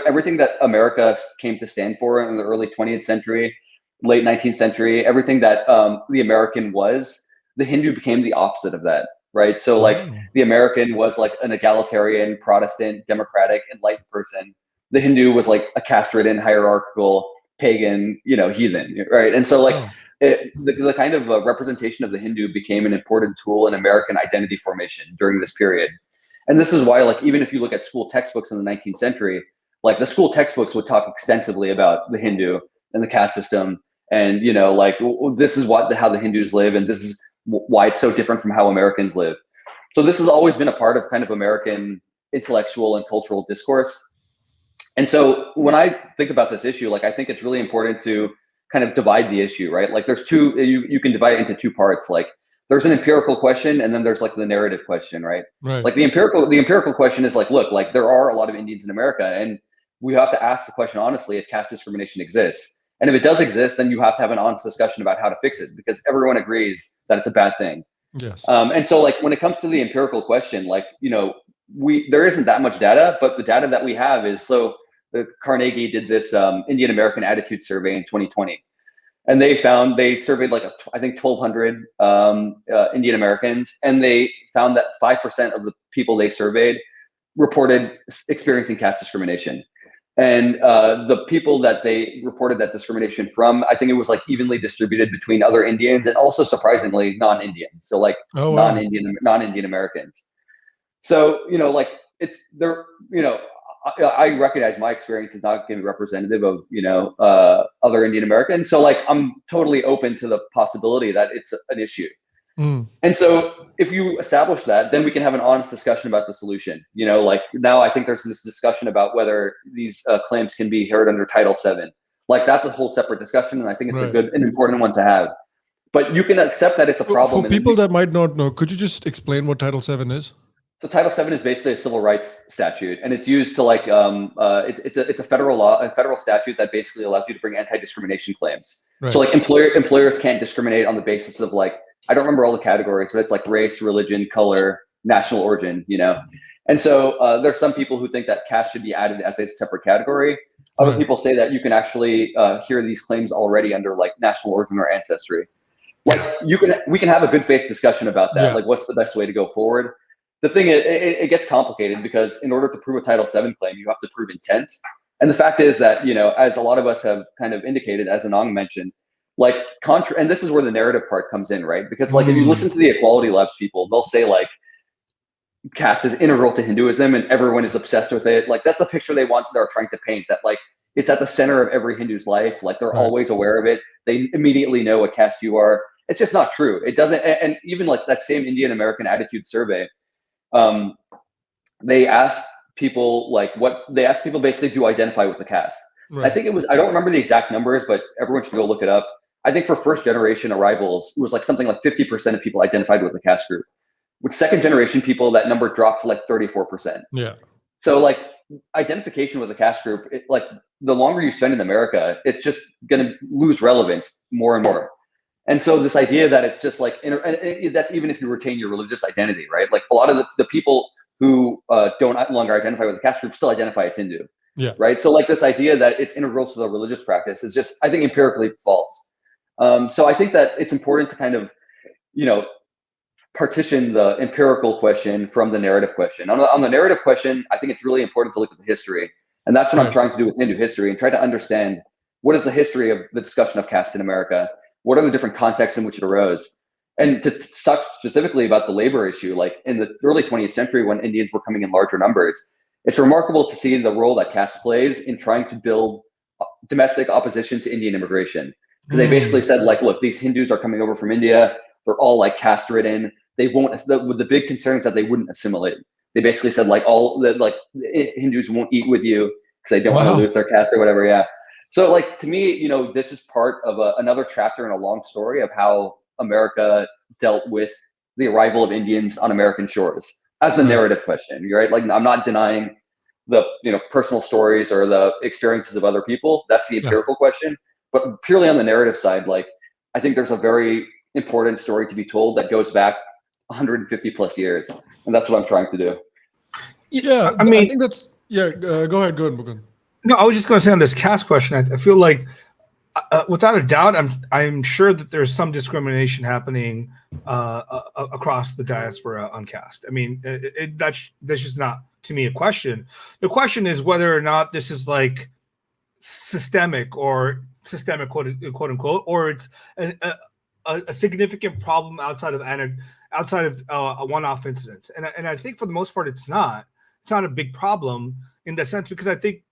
everything that America came to stand for in the early 20th century, late 19th century, everything that the American was, the Hindu became the opposite of that. Right. So like the American was like an egalitarian, Protestant, democratic, enlightened person. The Hindu was like a caste-ridden, hierarchical, pagan, heathen. Right. And so like the kind of representation of the Hindu became an important tool in American identity formation during this period. And this is why, like, even if you look at school textbooks in the 19th century, like the school textbooks would talk extensively about the Hindu and the caste system. And, like, this is how the Hindus live. And this is why it's so different from how Americans live. So this has always been a part of kind of American intellectual and cultural discourse. And so when I think about this issue, like, I think it's really important to kind of divide the issue, right? Like there's you can divide it into two parts. Like there's an empirical question and then there's like the narrative question, right? Like the empirical question is like, look, like there are a lot of Indians in America, and we have to ask the question honestly if caste discrimination exists. And if it does exist, then you have to have an honest discussion about how to fix it, because everyone agrees that it's a bad thing. Yes. And so like when it comes to the empirical question, like, there isn't that much data, but the data that we have is, so the Carnegie did this Indian American attitude survey in 2020. And they surveyed like, I think 1,200 Indian Americans. And they found that 5% of the people they surveyed reported experiencing caste discrimination. And the people that they reported that discrimination from, I think it was like evenly distributed between other Indians and also surprisingly non-Indians. So like non-Indian Americans. So, like it's there, I recognize my experience is not going to be representative of, other Indian Americans. So like, I'm totally open to the possibility that it's an issue. And so if you establish that, then we can have an honest discussion about the solution. Like now I think there's this discussion about whether these claims can be heard under Title VII. Like that's a whole separate discussion. And I think it's an important one to have. But you can accept that it's a problem. For people that might not know, could you just explain what Title VII is? So Title VII is basically a civil rights statute, and it's used to like it's a federal law, a federal statute that basically allows you to bring anti-discrimination claims. So like employers can't discriminate on the basis of like, I don't remember all the categories, but it's like race, religion, color, national origin, And so there's some people who think that caste should be added as a separate category. Other people say that you can actually hear these claims already under like national origin or ancestry. Like we can have a good faith discussion about that. Like what's the best way to go forward? The thing is, it gets complicated because in order to prove a Title VII claim, you have to prove intent. And the fact is that, as a lot of us have kind of indicated, as Anang mentioned, like and this is where the narrative part comes in, right? Because like if you listen to the Equality Labs people, they'll say like caste is integral to Hinduism and everyone is obsessed with it. Like that's the picture they're trying to paint, that like it's at the center of every Hindu's life. Like they're always aware of it. They immediately know what caste you are. It's just not true. It doesn't. And even like that same Indian American Attitude Survey, they asked people basically to identify with the caste. I think it was, I don't remember the exact numbers, but everyone should go look it up. I think for first generation arrivals, it was like something like 50% of people identified with the caste group. With second generation people, that number dropped to like 34%. Yeah. So like identification with the caste group, like the longer you spend in America, it's just going to lose relevance more and more. And so this idea that it's just like, that's even if you retain your religious identity, right? Like a lot of the people who don't longer identify with the caste group still identify as Hindu. Yeah. Right. So like this idea that it's integral to the religious practice is just, I think, empirically false. So I think that it's important to kind of, partition the empirical question from the narrative question. On the narrative question, I think it's really important to look at the history. And that's what I'm trying to do with Hindu history, and try to understand what is the history of the discussion of caste in America? What are the different contexts in which it arose? And to talk specifically about the labor issue, like in the early 20th century when Indians were coming in larger numbers, it's remarkable to see the role that caste plays in trying to build domestic opposition to Indian immigration. Because they basically said, like, look, these Hindus are coming over from India. They're all like caste ridden. They won't, with the big concern is that they wouldn't assimilate. They basically said like Hindus won't eat with you because they don't want to lose their caste or whatever. Yeah. So like, to me, this is part of another chapter in a long story of how America dealt with the arrival of Indians on American shores as the narrative question, right? Like, I'm not denying the personal stories or the experiences of other people. That's the empirical question. But purely on the narrative side, like, I think there's a very important story to be told that goes back 150 plus years. And that's what I'm trying to do. Yeah, I mean, I think that's, go ahead, Mukund. No, I was just going to say on this caste question, I feel like without a doubt, I'm sure that there's some discrimination happening across the diaspora on caste. I mean, that's just not, to me, a question. The question is whether or not this is like systemic, quote unquote, or it's a significant problem outside of a one-off incidents. And I think for the most part, it's not a big problem in that sense, because I think,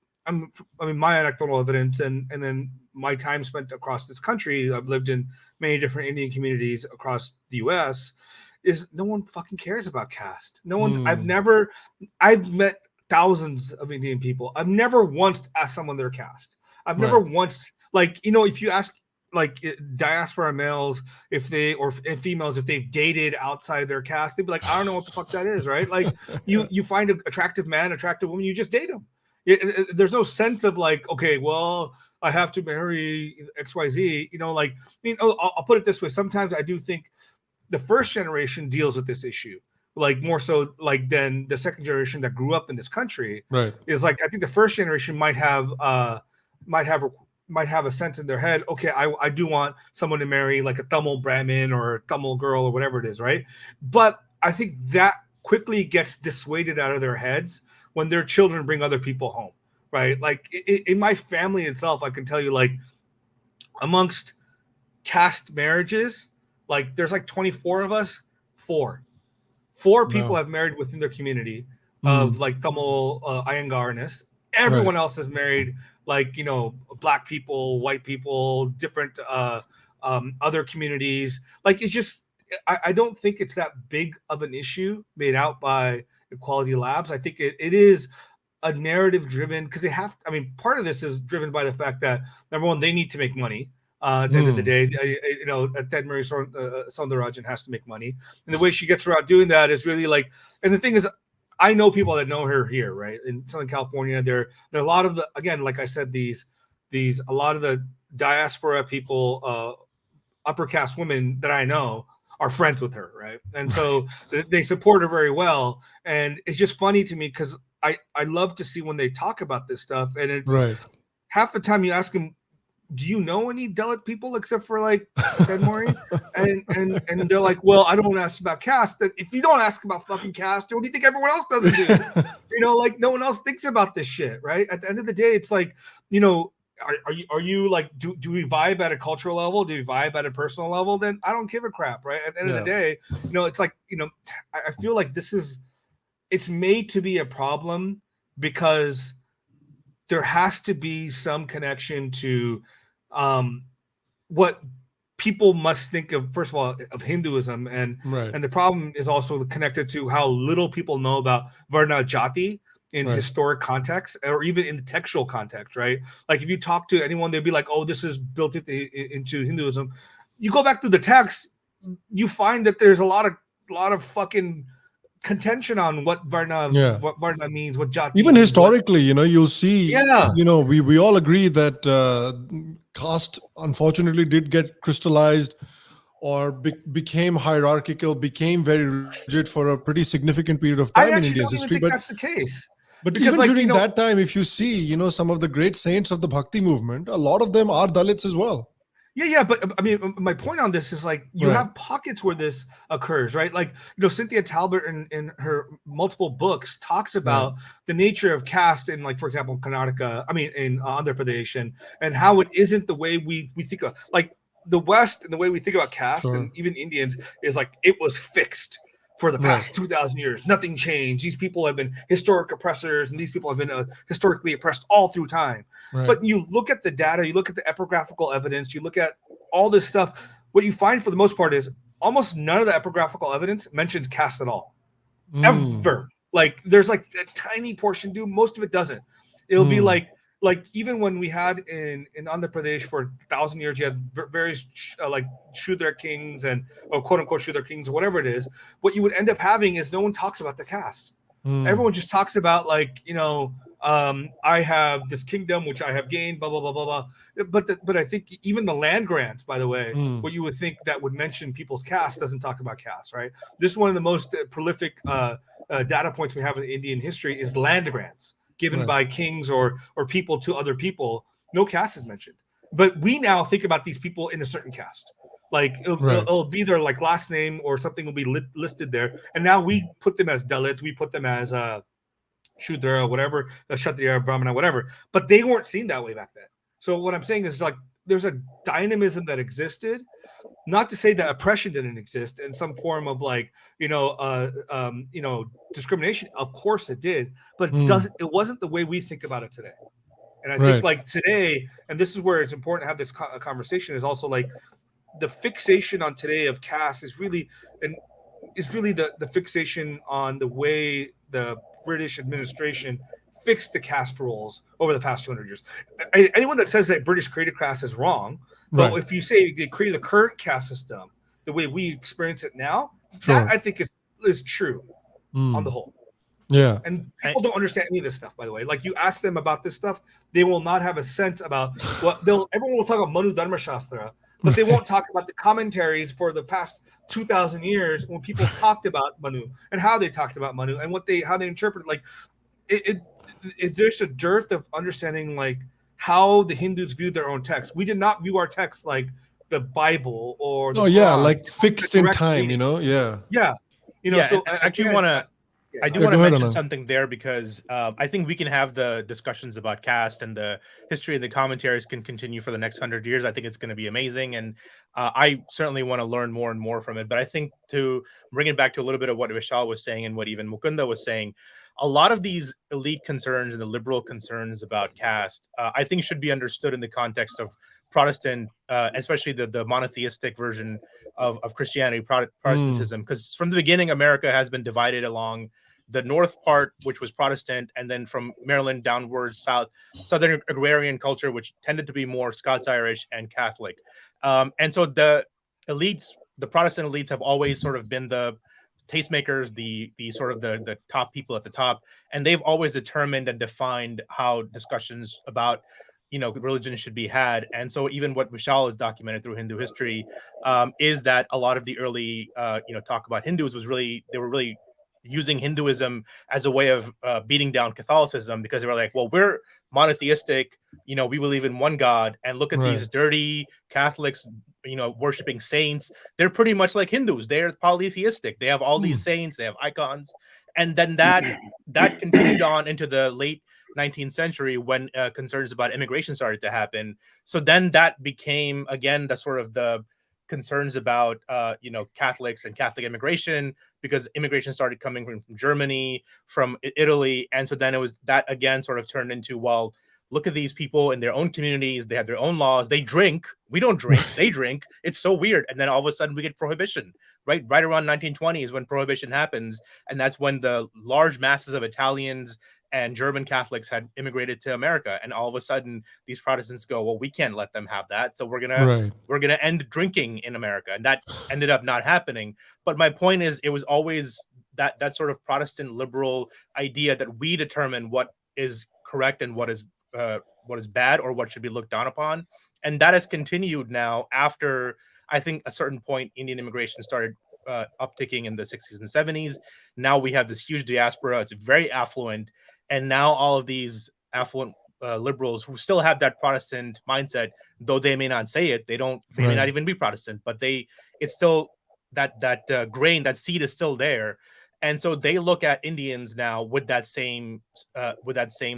my anecdotal evidence and then my time spent across this country, I've lived in many different Indian communities across the US, is no one fucking cares about caste. No one's, I've met thousands of Indian people. I've never once asked someone their caste. I've never once, like, if you ask like diaspora males and females if they've dated outside their caste, they'd be like, I don't know what the fuck that is, right? Like you find an attractive man, attractive woman, you just date them. There's no sense of like, okay, well, I have to marry XYZ, I'll put it this way. Sometimes I do think the first generation deals with this issue, like more so like than the second generation that grew up in this country. Right. Is like, I think the first generation might have a sense in their head, okay, I do want someone to marry like a Tamil Brahmin or a Tamil girl or whatever it is, right? But I think that quickly gets dissuaded out of their heads when their children bring other people home, right? Like in my family itself, I can tell you, like, amongst caste marriages, like there's like 24 of us, four people have married within their community of like Tamil Iyengarness. Everyone else is married, like, black people, white people, different other communities. Like, it's just, I don't think it's that big of an issue made out by Equality Labs. I think it is a narrative driven, because part of this is driven by the fact that, number one, they need to make money. At the end of the day, Ted Murray Soundarajan has to make money. And the way she gets around doing that is really like, and the thing is, I know people that know her here, right? In Southern California, there are a lot of the, again, like I said, a lot of the diaspora people, upper caste women that I know are friends with her, right? And so they support her very well. And it's just funny to me because I love to see when they talk about this stuff. And it's half the time you ask them, do you know any Dalit people except for like Ted Murray? and they're like, well, I don't ask about caste. That if you don't ask about fucking caste, what do you think everyone else doesn't do? Like no one else thinks about this shit, right? At the end of the day, it's like, are you like, do we vibe at a cultural level? Do we vibe at a personal level? Then I don't give a crap, right? At the end of the day, it's like, I feel like it's made to be a problem because there has to be some connection to what people must think of, first of all, of Hinduism, and the problem is also connected to how little people know about Varna Jati in historic context, or even in the textual context, right? Like if you talk to anyone, they'd be like, "Oh, this is built into Hinduism." You go back to the text, you find that there's a lot of fucking contention on what Varna means, what Jati even means, historically, you'll see, we all agree that caste unfortunately did get crystallized or became hierarchical, became very rigid for a pretty significant period of time in India's history. But that's the case. But because, even during that time, if you see, some of the great saints of the Bhakti movement, a lot of them are Dalits as well. Yeah, but I mean, my point on this is like you have pockets where this occurs, right? Like, Cynthia Talbot in her multiple books talks about the nature of caste in, like, for example, Karnataka, in Andhra Pradesh, and how it isn't the way we think of, like, the West, and the way we think about caste and even Indians is like it was fixed for the past 2,000 years. Nothing changed. These people have been historic oppressors, and these people have been historically oppressed all through time. But you look at the data, you look at the epigraphical evidence, you look at all this stuff, what you find for the most part is almost none of the epigraphical evidence mentions caste at all. Ever. Like, there's like a tiny portion do, most of it doesn't. It'll be like even when we had in Andhra Pradesh for 1,000 years, you had various like Shudra kings or quote unquote Shudra kings or whatever it is. What you would end up having is no one talks about the caste. Everyone just talks about, like, I have this kingdom which I have gained, blah blah blah blah blah. But I think even the land grants, by the way, what you would think that would mention people's caste doesn't talk about caste, right? This is one of the most prolific data points we have in Indian history is land grants given by kings or people to other people. No caste is mentioned, but we now think about these people in a certain caste. Like it'll be their like last name or something will be listed there, and now we put them as Dalit, we put them as Shudra, whatever, Kshatriya, Brahmana, whatever. But they weren't seen that way back then. So what I'm saying is, like, there's a dynamism that existed. Not to say that oppression didn't exist in some form of, like, discrimination. Of course it did, but it wasn't the way we think about it today. And I think, like, today, and this is where it's important to have this conversation, is also like the fixation on today of caste is really the fixation on the way the British administration fixed the caste rules over the past 200 years. Anyone that says that British created caste is wrong. But if you say they created the current caste system the way we experience it now, that I think is true on the whole. Yeah. And people don't understand any of this stuff, by the way. Like, you ask them about this stuff, they will not have a sense about everyone will talk about Manu Dharma Shastra, but they won't talk about the commentaries for the past 2,000 years when people talked about Manu and how they talked about Manu and how they interpreted. Like, there's a dearth of understanding, like, how the Hindus viewed their own text. We did not view our text like the Bible or the Quran, like fixed in time, So I actually want to. I do want to mention something there, because I think we can have the discussions about caste, and the history and the commentaries can continue for the next 100 years. I think it's going to be amazing, and I certainly want to learn more and more from it. But I think, to bring it back to a little bit of what Vishal was saying and what even Mukunda was saying, a lot of these elite concerns and the liberal concerns about caste, I think, should be understood in the context of Protestant, especially the monotheistic version of Christianity, Protestantism, because from the beginning, America has been divided along the north part, which was Protestant, and then from Maryland downwards, southern agrarian culture, which tended to be more Scots-Irish and Catholic. And so the elites, the Protestant elites, have always sort of been the tastemakers, the sort of the top people at the top, and they've always determined and defined how discussions about religion should be had. And so even what Vishal has documented through Hindu history is that a lot of the early talk about Hindus they were really using Hinduism as a way of beating down Catholicism, because they were like, well, we're monotheistic, we believe in one God, and look at these dirty Catholics, worshiping saints. They're pretty much like Hindus. They're polytheistic. They have all these saints, they have icons. And then that continued on into the late 19th century when concerns about immigration started to happen. So then that became, again, the sort of the concerns about, Catholics and Catholic immigration, because immigration started coming from Germany, from Italy. And so then it was that again sort of turned into, well, look at these people in their own communities. They have their own laws. They drink. We don't drink. They drink. It's so weird. And then all of a sudden we get prohibition, right? Right around 1920 is when prohibition happens. And that's when the large masses of Italians and German Catholics had immigrated to America. And all of a sudden these Protestants go, well, we can't let them have that. So we're going to end drinking in America. And that ended up not happening. But my point is, it was always that sort of Protestant liberal idea that we determine what is correct and what is bad or what should be looked down upon. And that has continued now after, I think, a certain point, Indian immigration started upticking in the 60s and 70s. Now we have this huge diaspora. It's very affluent. And now all of these affluent liberals who still have that Protestant mindset, though they may not say it, they may not even be Protestant, but it's still that grain, that seed is still there. And so they look at Indians now with that same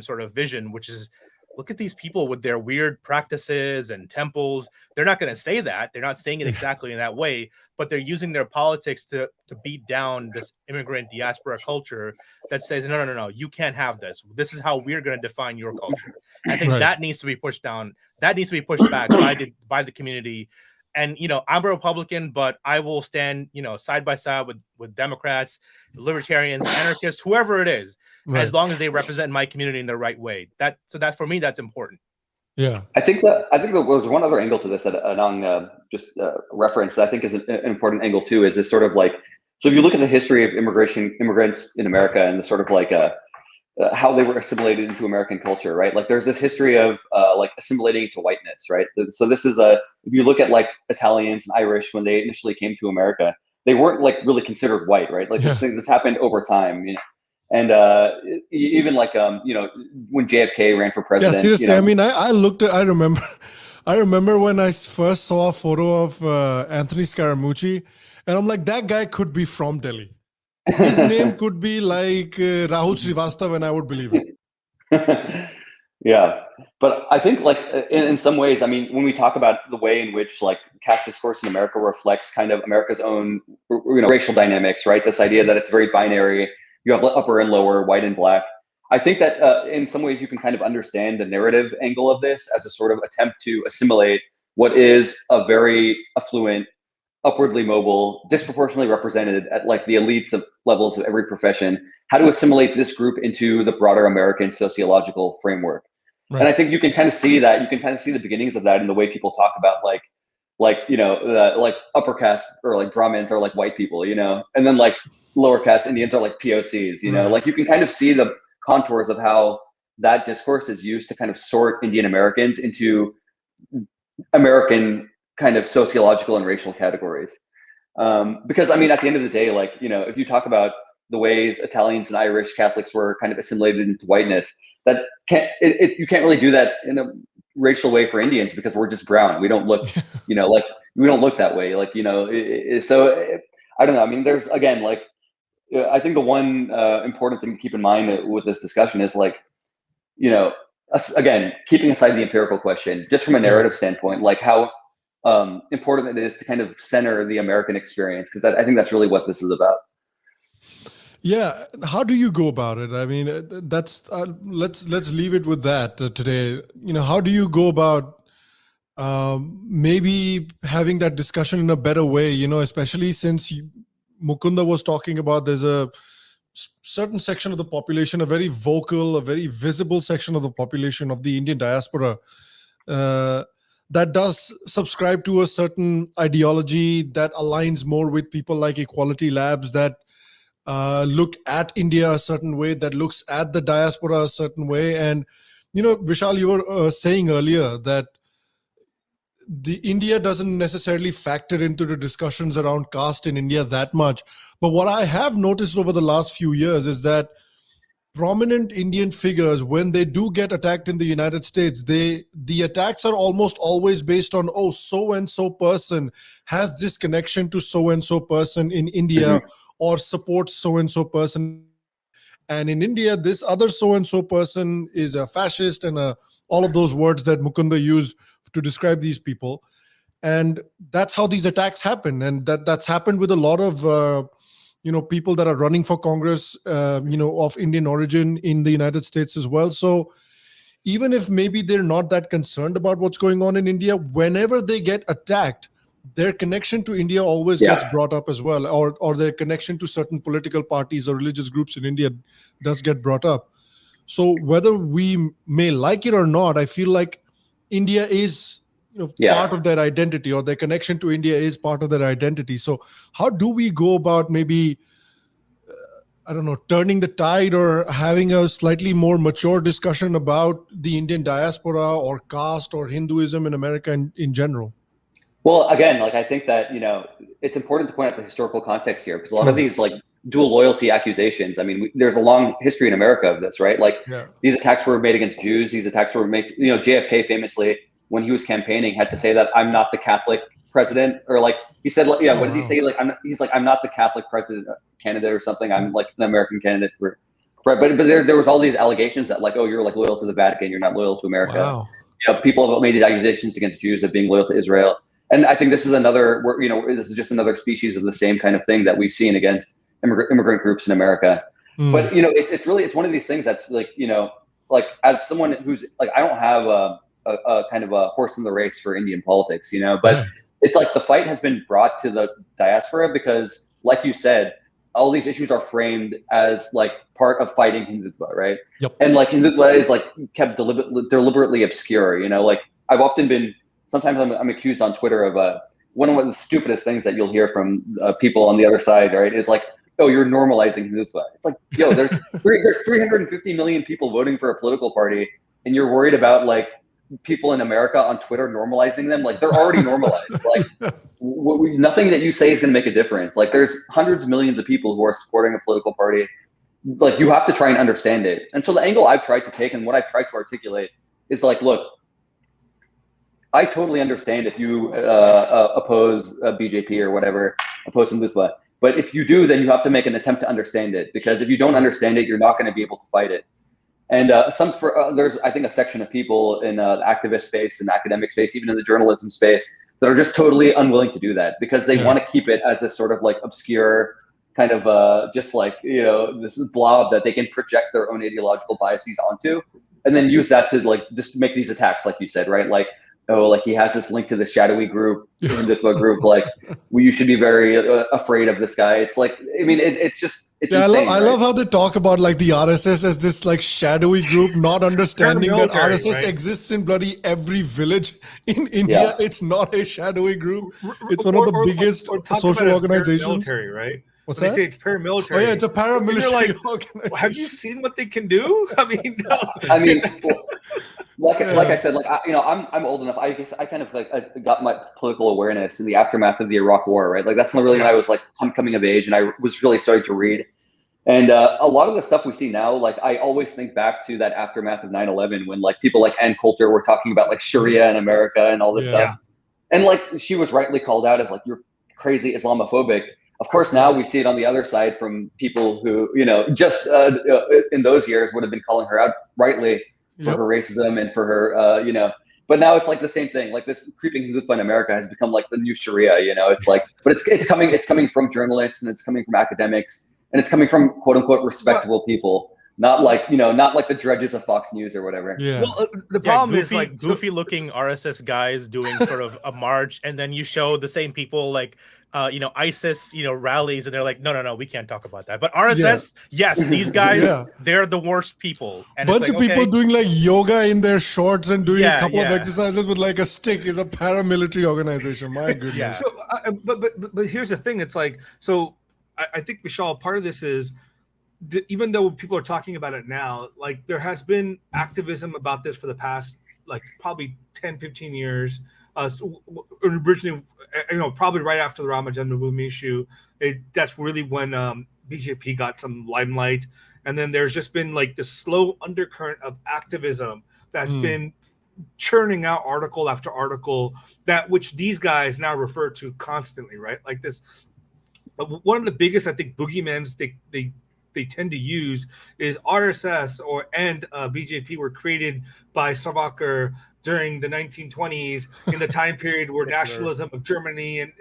sort of vision, which is, look at these people with their weird practices and temples. They're not going to say that. They're not saying it exactly in that way, but they're using their politics to beat down this immigrant diaspora culture that says, no, you can't have this. This is how we're going to define your culture. I think that needs to be pushed down. That needs to be pushed back by the community. And, I'm a Republican, but I will stand, side by side with Democrats, libertarians, anarchists, whoever it is, as long as they represent my community in the right way. That for me, that's important. Yeah, I think there was one other angle to this that Anang just referenced. I think is an important angle too. Is this sort of like, so if you look at the history of immigrants in America and the sort of like how they were assimilated into American culture, right? Like there's this history of like assimilating to whiteness, right? So this is if you look at like Italians and Irish, when they initially came to America, they weren't like really considered white, right? Like this happened over time, and even like when JFK ran for president. Yeah, seriously. I mean, I remember when I first saw a photo of Anthony Scaramucci, and I'm like, that guy could be from Delhi. His name could be like Rahul Srivastava, and I would believe it. Yeah, but I think like in some ways, I mean, when we talk about the way in which like caste discourse in America reflects kind of America's own, racial dynamics, right? This idea that it's very binary. You have upper and lower, white and black. I think that in some ways you can kind of understand the narrative angle of this as a sort of attempt to assimilate what is a very affluent, upwardly mobile, disproportionately represented at like the elites of levels of every profession, how to assimilate this group into the broader American sociological framework. Right. And I think you can kind of see that, you can kind of see the beginnings of that in the way people talk about like upper caste or like Brahmins are like white people, and then like lower caste Indians are like POCs, like you can kind of see the contours of how that discourse is used to kind of sort Indian Americans into American kind of sociological and racial categories. Because I mean, at the end of the day, like, if you talk about the ways Italians and Irish Catholics were kind of assimilated into whiteness, that you can't really do that in a racial way for Indians because we're just brown. We don't look, like we don't look that way. Like, so I don't know. I mean, there's again, like, I think the one important thing to keep in mind with this discussion is like, again, keeping aside the empirical question, just from a narrative standpoint, like how important it is to kind of center the American experience, because I think that's really what this is about. Yeah, how do you go about it? I mean, that's let's leave it with that today. How do you go about maybe having that discussion in a better way? Especially since Mukunda was talking about there's a certain section of the population, a very vocal, a very visible section of the population of the Indian diaspora that does subscribe to a certain ideology that aligns more with people like Equality Labs, that look at India a certain way, that looks at the diaspora a certain way. And, Vishal, you were saying earlier that the India doesn't necessarily factor into the discussions around caste in India that much. But what I have noticed over the last few years is that prominent Indian figures, when they do get attacked in the United States, the attacks are almost always based on, oh, so-and-so person has this connection to so-and-so person in India, or supports so-and-so person. And in India, this other so-and-so person is a fascist, and all of those words that Mukunda used to describe these people. And that's how these attacks happen. And that's happened with a lot of people that are running for Congress, of Indian origin in the United States as well. So even if maybe they're not that concerned about what's going on in India, whenever they get attacked, their connection to India always gets brought up as well, or their connection to certain political parties or religious groups in India does get brought up. So whether we may like it or not, I feel like India is part of their identity, or their connection to India is part of their identity. So how do we go about maybe, turning the tide or having a slightly more mature discussion about the Indian diaspora or caste or Hinduism in America in general? Well, again, I think that, it's important to point out the historical context here, because a lot of these dual loyalty accusations, there's a long history in America of this, right? These attacks were made against Jews. These attacks were made, JFK famously, when he was campaigning, had to say that I'm not the Catholic president, or he said, what did he say? I'm not the Catholic president candidate or something. I'm an American candidate for, right. But there was all these allegations that you're loyal to the Vatican. You're not loyal to America. Wow. People have made these accusations against Jews of being loyal to Israel. And I think this is this is just another species of the same kind of thing that we've seen against immigrant groups in America. But, it's one of these things that's as someone who's I don't have a kind of a horse in the race for Indian politics, but it's the fight has been brought to the diaspora because, like you said, all these issues are framed as part of fighting Hindutva, right? Yep. And Hindutva is kept deliberately obscure, I've often been, sometimes I'm accused on Twitter of one of the stupidest things that you'll hear from people on the other side, right? Is oh, you're normalizing Hindutva. It's yo, there's 350 million people voting for a political party, and you're worried about people in America on Twitter normalizing them. They're already normalized. Nothing that you say is going to make a difference. There's hundreds of millions of people who are supporting a political party. You have to try and understand it. And so the angle I've tried to take and what I've tried to articulate is look, I totally understand if you oppose BJP or whatever, oppose Hindutva. But if you do, then you have to make an attempt to understand it, because if you don't understand it, you're not going to be able to fight it. And there's, I think, a section of people in the activist space and academic space, even in the journalism space, that are just totally unwilling to do that because they want to keep it as a sort of obscure kind of this blob that they can project their own ideological biases onto, and then use that to just make these attacks, like you said, right? He has this link to the shadowy group, Hindutva group. You should be very afraid of this guy. It's it's just, it's insane, I love how they talk about the RSS as this shadowy group, not understanding that RSS exists in bloody every village in India. It's not a shadowy group. It's one of the biggest social organizations. Military, right? What's when that? They say it's paramilitary. Oh yeah, it's a paramilitary organization. Have you seen what they can do? Like I said, I'm old enough. I guess I kind of got my political awareness in the aftermath of the Iraq War, right? That's really when I was coming of age, and I was really starting to read. And a lot of the stuff we see now, I always think back to that aftermath of 9/11 when people like Ann Coulter were talking about Sharia in America and all this stuff. And she was rightly called out as you're crazy Islamophobic. Of course, now we see it on the other side from people who, just in those years would have been calling her out rightly for her racism and for her, but now it's the same thing. This creeping Hindutva in America has become the new Sharia, it's but it's coming from journalists, and it's coming from academics, and it's coming from quote unquote respectable people. Not not the drudges of Fox News or whatever. Yeah. Well, the problem is goofy looking RSS guys doing sort of a march, and then you show the same people ISIS, rallies, and they're no, we can't talk about that. But RSS, yes, these guys, they're the worst people. And bunch of people doing yoga in their shorts and doing a couple of exercises with a stick is a paramilitary organization. My goodness. Yeah. So, but here's the thing. It's so I think, Vishal, part of this is, even though people are talking about it now, there has been activism about this for the past probably 10, 15 years. Originally, probably right after the Rama Jannabhoomi issue, that's really when BJP got some limelight. And then there's just been this slow undercurrent of activism that's been churning out article after article, which these guys now refer to constantly, right? This. One of the biggest, I think, boogeymans they they tend to use is RSS and BJP were created by Savarkar during the 1920s in the time period where nationalism of Germany and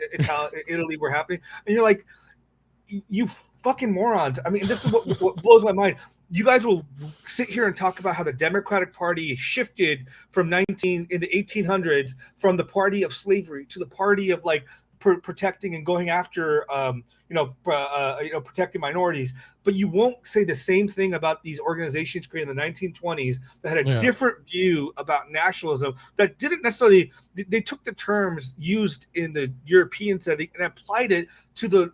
Italy were happening. And you're like, you fucking morons. I mean, this is what blows my mind. You guys will sit here and talk about how the Democratic Party shifted from in the 1800s from the party of slavery to the party of like protecting and going after protecting minorities, but you won't say the same thing about these organizations created in the 1920s that had a different view about nationalism, that didn't necessarily, they took the terms used in the European setting and applied it to the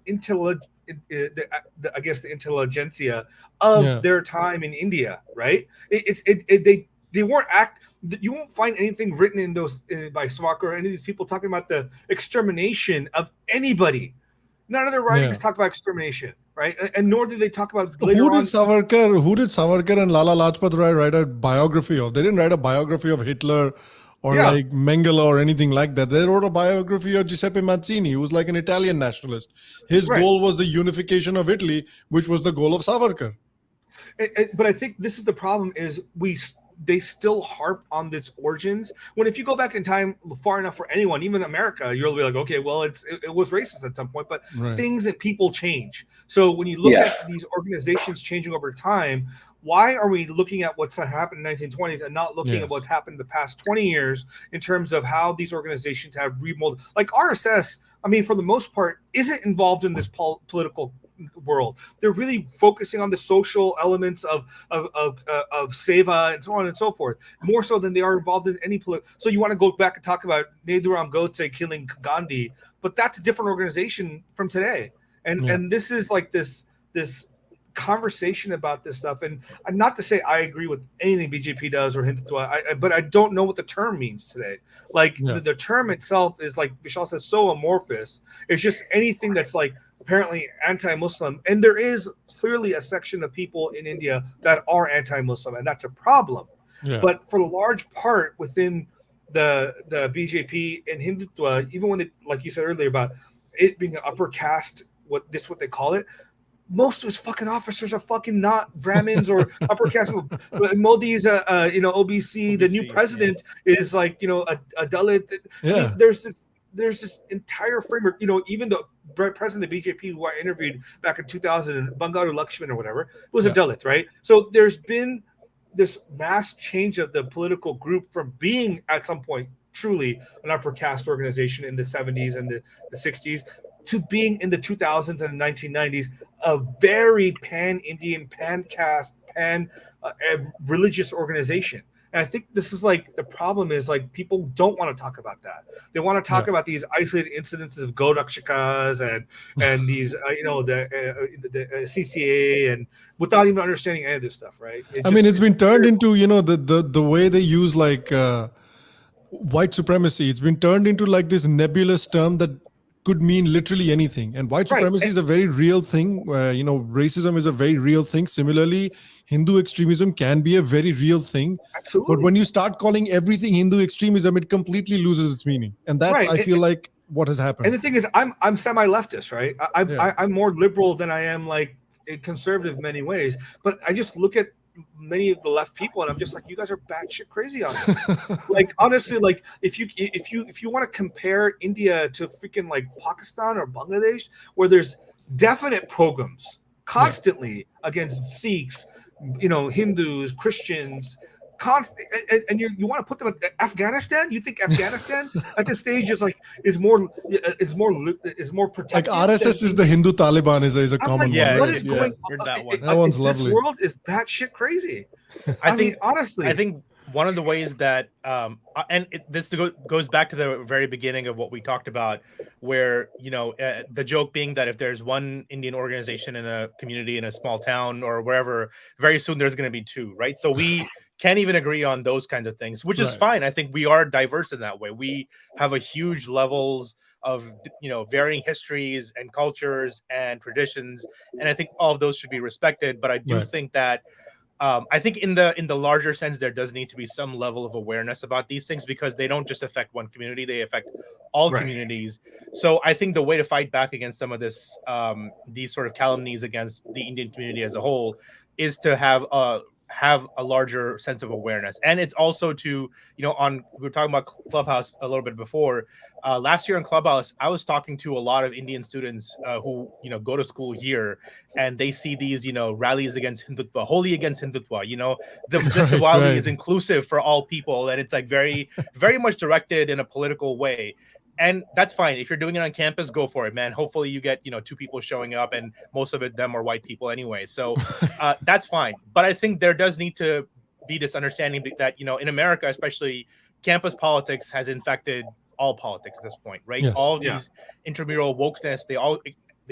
intelligentsia of their time in India, right? They weren't you won't find anything written in those by Savarkar or any of these people talking about the extermination of anybody. None of their writings talk about extermination, right? And nor did they talk about Who did Savarkar and Lala Lajpat Rai write a biography of? They didn't write a biography of Hitler or like Mengele or anything like that. They wrote a biography of Giuseppe Mazzini, who was like an Italian nationalist. His goal was the unification of Italy, which was the goal of Savarkar. But I think this is the problem: is they still harp on its origins. When if you go back in time far enough for anyone, even America, you'll be like, okay, well, it was racist at some point, but things and people change. So when you look at these organizations changing over time, why are we looking at what's happened in the 1920s and not looking at what's happened in the past 20 years in terms of how these organizations have remolded? Like RSS, I mean, for the most part, isn't involved in this political world. They're really focusing on the social elements of seva and so on and so forth, more so than they are involved in any political. So you want to go back and talk about Neduram Godse killing Gandhi, but that's a different organization from today. And this is like this conversation about this stuff. And not to say I agree with anything BJP does or Hindutva, but I don't know what the term means today. Like the term itself is, like Vishal says, so amorphous. It's just anything that's like apparently anti-Muslim, and there is clearly a section of people in India that are anti-Muslim, and that's a problem. But for the large part within the BJP and Hindutva, even when they, like you said earlier about it being an upper caste, what they call it, most of his fucking officers are fucking not Brahmins or upper caste. Modi is a OBC. The new president is like a Dalit. I mean, there's this entire framework. Even the president of the BJP who I interviewed back in 2000, Bangaru Lakshman or whatever, was a Dalit, right? So there's been this mass change of the political group from being at some point truly an upper caste organization in the 70s and the 60s to being in the 2000s and 1990s a very pan-Indian, pan-caste, religious organization. And I think this is like the problem is like people don't want to talk about that. They want to talk about these isolated incidences of Godakshikas and these the CCA, and without even understanding any of this stuff, right? It's been turned into the way they use like white supremacy. It's been turned into like this nebulous term that could mean literally anything. And white supremacy is a very real thing. Racism is a very real thing. Similarly, Hindu extremism can be a very real thing. Absolutely. But when you start calling everything Hindu extremism, it completely loses its meaning. And that's, I feel like, what has happened. And the thing is, I'm semi-leftist, right? I'm more liberal than I am like conservative in many ways. But I just look at many of the left people and I'm just like, you guys are batshit crazy on this. Like honestly, like if you want to compare India to freaking like Pakistan or Bangladesh, where there's definite pogroms constantly against Sikhs, Hindus, Christians, and you want to put them at Afghanistan? You think Afghanistan at this stage is more protected? Like RSS is the Hindu Taliban is a common one. What is going on? That one. That one's lovely. This world is batshit crazy. I think honestly, I think one of the ways that this goes back to the very beginning of what we talked about, where the joke being that if there's one Indian organization in a community in a small town or wherever, very soon there's going to be two, right? So we can't even agree on those kinds of things, which is fine. I think we are diverse in that way. We have a huge levels of varying histories and cultures and traditions, and I think all of those should be respected. But I do think that I think in the larger sense, there does need to be some level of awareness about these things, because they don't just affect one community; they affect all communities. So I think the way to fight back against some of this, these sort of calumnies against the Indian community as a whole, is to have a larger sense of awareness. And it's also to, we were talking about Clubhouse a little bit before. Last year in Clubhouse, I was talking to a lot of Indian students who, go to school here, and they see these, rallies against Hindutva, wholly against Hindutva, this Diwali is inclusive for all people. And it's like very, very much directed in a political way. And that's fine. If you're doing it on campus, go for it, man. Hopefully you get, 2 people showing up, and most of them are white people anyway. So that's fine. But I think there does need to be this understanding that, in America, especially, campus politics has infected all politics at this point, right? Yes. All of these intramural wokeness, they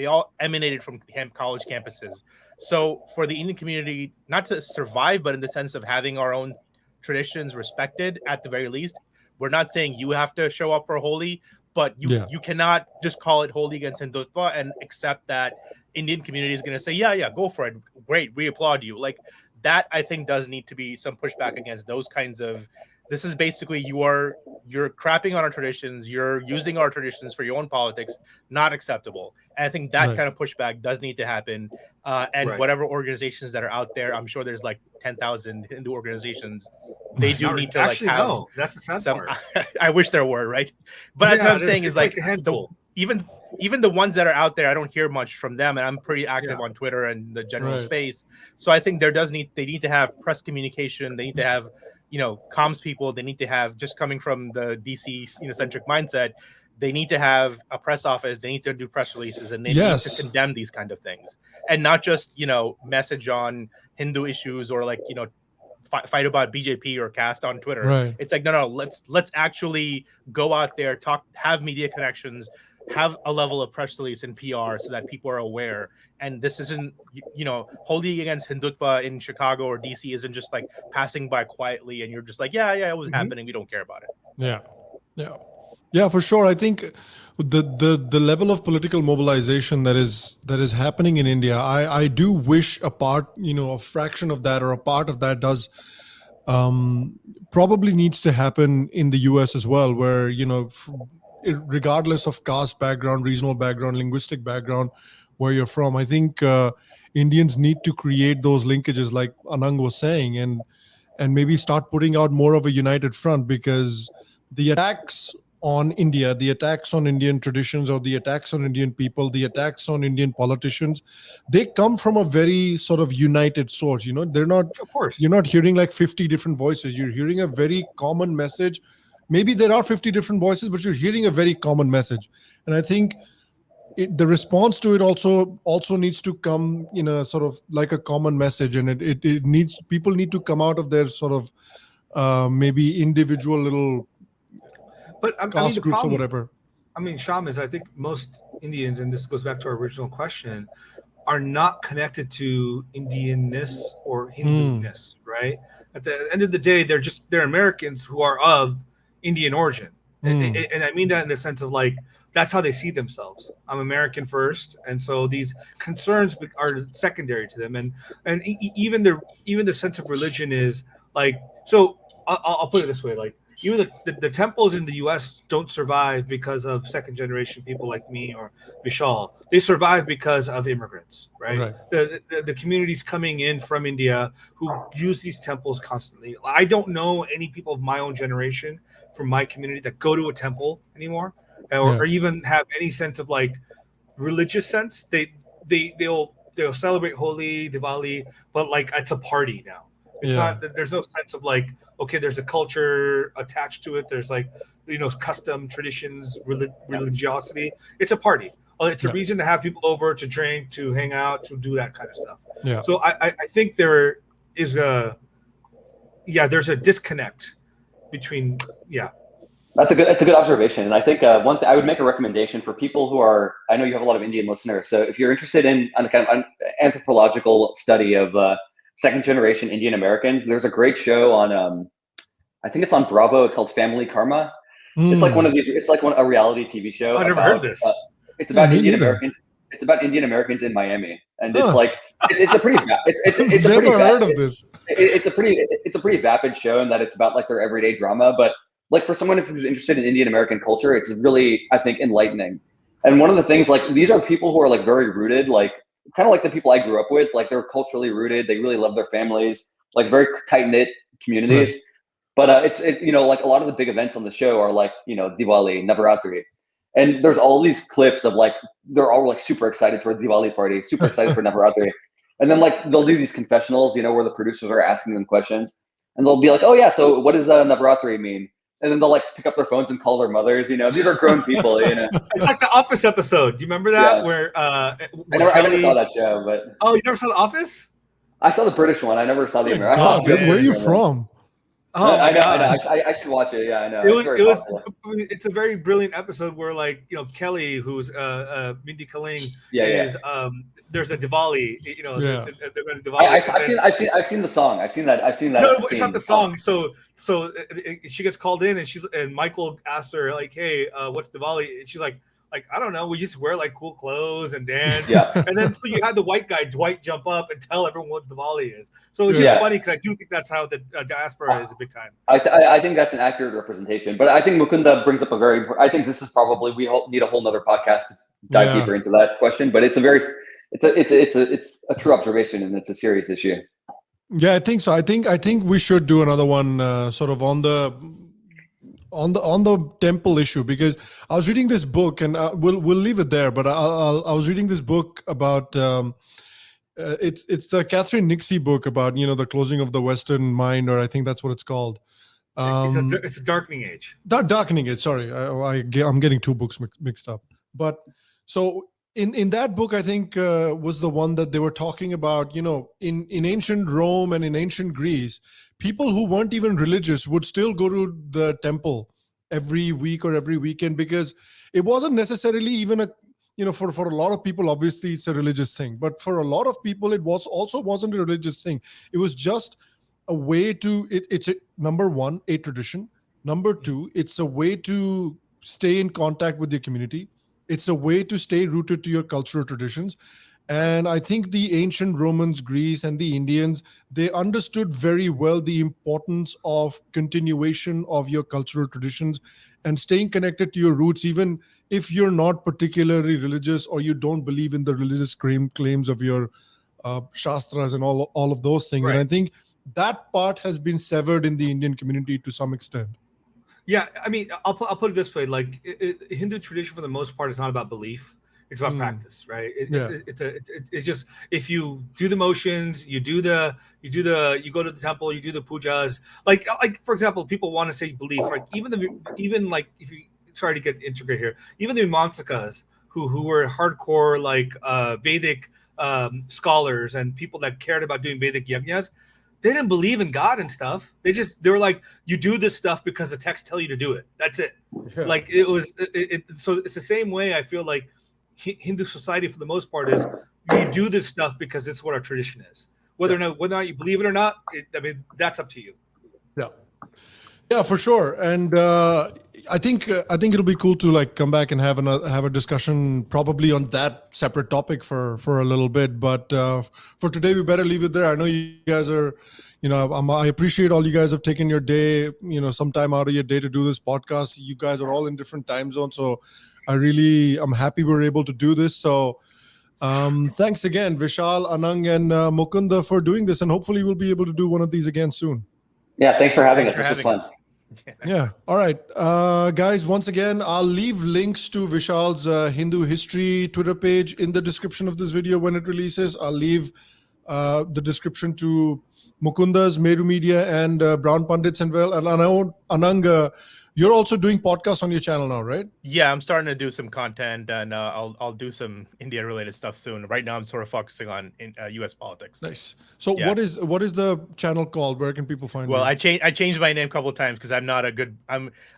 all emanated from college campuses. So for the Indian community, not to survive, but in the sense of having our own traditions respected at the very least, we're not saying you have to show up for Holi, but you cannot just call it Holi against Hindutva and accept that Indian community is going to say, yeah, go for it. Great. We applaud you. Like that, I think does need to be some pushback against those kinds of, this is basically you're crapping on our traditions. You're using our traditions for your own politics, not acceptable. And I think that kind of pushback does need to happen. And whatever organizations that are out there, I'm sure there's like 10,000 Hindu organizations. They do need to actually, like have no, that's the sad part. I wish there were, right? But that's what I'm saying is like a handful. Even the ones that are out there, I don't hear much from them, and I'm pretty active on Twitter and the general space. So I think they need to have press communication. They need to have, comms people. They need to have, just coming from the DC, centric mindset, they need to have a press office. They need to do press releases, and they need to condemn these kind of things, and not just, message on Hindu issues or like, fight about BJP or Caste on Twitter. Right. It's like, no, let's actually go out there, talk, have media connections, have a level of press release and PR so that people are aware. And this isn't, Holi against Hindutva in Chicago or DC isn't just like passing by quietly and you're just like, yeah, it was happening. We don't care about it. Yeah, for sure. I think the level of political mobilization that is happening in India, I do wish a part, a fraction of that or a part of that does probably needs to happen in the US as well, where, regardless of caste background, regional background, linguistic background, where you're from, I think Indians need to create those linkages like Anang was saying, and maybe start putting out more of a united front, because the attacks on India, the attacks on Indian traditions, or the attacks on Indian people, the attacks on Indian politicians, they come from a very sort of united source. They're not, of course, you're not hearing like 50 different voices. You're hearing a very common message. Maybe there are 50 different voices, but you're hearing a very common message. And I think the response to it also needs to come in a sort of like a common message. And it needs, people need to come out of their sort of maybe individual little caste groups or whatever. Sham, is I think most Indians, and this goes back to our original question, are not connected to Indianness or Hindu-ness, right? At the end of the day, they're Americans who are of Indian origin. And I mean that in the sense of like, that's how they see themselves. I'm American first. And so these concerns are secondary to them. And even the sense of religion is like, so I'll put it this way, like, even the temples in the U.S. don't survive because of second generation people like me or Vishal. They survive because of immigrants, right? The communities coming in from India who use these temples constantly. I don't know any people of my own generation from my community that go to a temple anymore, or even have any sense of like religious sense. They'll celebrate Holi, Diwali, but like it's a party now. It's not, there's no sense of like, okay, there's a culture attached to it. There's like, custom traditions, religiosity. It's a party. It's a reason to have people over, to drink, to hang out, to do that kind of stuff. Yeah. So I think there is there's a disconnect between, That's a good observation. And I think I would make a recommendation for people who are, I know you have a lot of Indian listeners. So if you're interested in kind of an anthropological study of second generation Indian Americans, there's a great show on, I think it's on Bravo. It's called Family Karma. It's like one of these, it's like a reality TV show. I've never heard this. It's about Indian Americans. It's about Indian Americans in Miami, and it's like it's a pretty it's a Never pretty heard of this. it's a pretty vapid show in that it's about like their everyday drama, but like for someone who's interested in Indian American culture, it's really, I think, enlightening. And one of the things, like, these are people who are like very rooted, like kind of like the people I grew up with, like they're culturally rooted, they really love their families, like very tight knit communities. Right. But it's you know, like a lot of the big events on the show are like, you know, Diwali, Navaratri. And there's all these clips of like, they're all like super excited for a Diwali party, super excited for Navaratri. And then like, they'll do these confessionals, you know, where the producers are asking them questions. And they'll be like, oh yeah, so what does Navaratri mean? And then they'll like pick up their phones and call their mothers, you know, these are grown people, you know. It's like the Office episode. Do you remember that? Yeah. Where I never saw that show, but. Oh, you never saw The Office? I saw the British one. I never saw the American. God, where are you from? Oh, I know. I should watch it. Yeah, I know. It's a very brilliant episode where, like, you know, Kelly, who's Mindy Kaling, is there's a Diwali. You know, Diwali. I've seen the song. I've seen that. No, it's not the song. So she gets called in, and Michael asks her, like, hey, what's Diwali? And she's like, I don't know. We just wear like cool clothes and dance. Yeah. And then so you had the white guy Dwight jump up and tell everyone what Diwali is. So it's just funny because I do think that's how the diaspora is a big time. I think that's an accurate representation. But I think Mukunda brings up I think this is probably, we need a whole nother podcast to dive deeper into that question. But it's a true observation, and it's a serious issue. Yeah, I think so. I think we should do another one sort of on the temple issue, because I was reading this book, and we'll leave it there. But I was reading this book about it's the Catherine Nixie book about, you know, the closing of the Western mind, or I think that's what it's called. It's a darkening age. Darkening age. Sorry, I'm getting two books mixed up. But so in that book, I think was the one that they were talking about. You know, in ancient Rome and in ancient Greece, people who weren't even religious would still go to the temple every week or every weekend, because it wasn't necessarily even for a lot of people, obviously it's a religious thing, but for a lot of people, it wasn't a religious thing. It was just a way to, it's number one, a tradition. Number two, it's a way to stay in contact with your community. It's a way to stay rooted to your cultural traditions. And I think the ancient Romans, Greece, and the Indians, they understood very well the importance of continuation of your cultural traditions and staying connected to your roots, even if you're not particularly religious or you don't believe in the religious claims of your shastras and all of those things. Right. And I think that part has been severed in the Indian community to some extent. Yeah, I mean, I'll put it this way: like Hindu tradition, for the most part, is not about belief. It's about practice, right? It's just, if you do the motions, you go to the temple, you do the pujas. Like for example, people want to say belief, like even like, if you, sorry to get intricate here, even the Mansakas who were hardcore like Vedic scholars and people that cared about doing Vedic yajnas, they didn't believe in God and stuff. They were like, you do this stuff because the texts tell you to do it. That's it. Yeah. Like so it's the same way. I feel like Hindu society, for the most part, is we do this stuff because it's what our tradition is. Whether or not you believe it or not, I mean, that's up to you. Yeah, for sure. And I think it'll be cool to like come back and have a discussion probably on that separate topic for a little bit. But for today, we better leave it there. I know you guys are, I appreciate all you guys have taken your day, some time out of your day to do this podcast. You guys are all in different time zones, so I'm happy we're able to do this. So thanks again, Vishal, Anang, and Mukunda for doing this. And hopefully we'll be able to do one of these again soon. Yeah, thanks for having us. This was fun. Yeah. All right. Guys, once again, I'll leave links to Vishal's Hindu history Twitter page in the description of this video when it releases. I'll leave the description to Mukunda's Meru Media and Brown Pundits and well. And Anang, you're also doing podcasts on your channel now, right? Yeah, I'm starting to do some content, and I'll do some India-related stuff soon. Right now, I'm sort of focusing on U.S. politics. Nice. So, what is the channel called? Where can people find it? Well, I changed my name a couple of times because I'm not a good.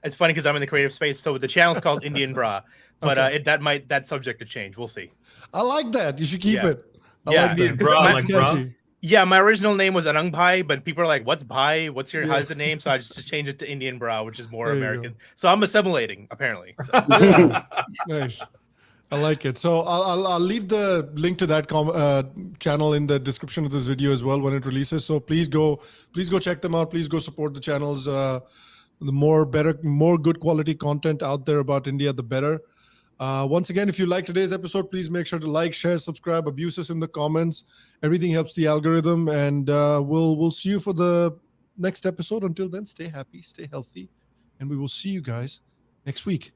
It's funny because I'm in the creative space. So the channel's called Indian Bra, but okay. That's subject to change. We'll see. I like that. You should keep it. I like that. That's catchy. Yeah, my original name was Anang Bhai, but people are like, "What's Bhai? How's the name?" So I just changed it to Indian Bra, which is more American. So I'm assimilating, apparently. So. Nice. I like it. So I'll leave the link to that channel in the description of this video as well when it releases. So please go check them out. Please go support the channels. The more good quality content out there about India, the better. Once again, if you like today's episode, please make sure to like, share, subscribe, abuse us in the comments. Everything helps the algorithm, and we'll see you for the next episode. Until then, stay happy, stay healthy, and we will see you guys next week.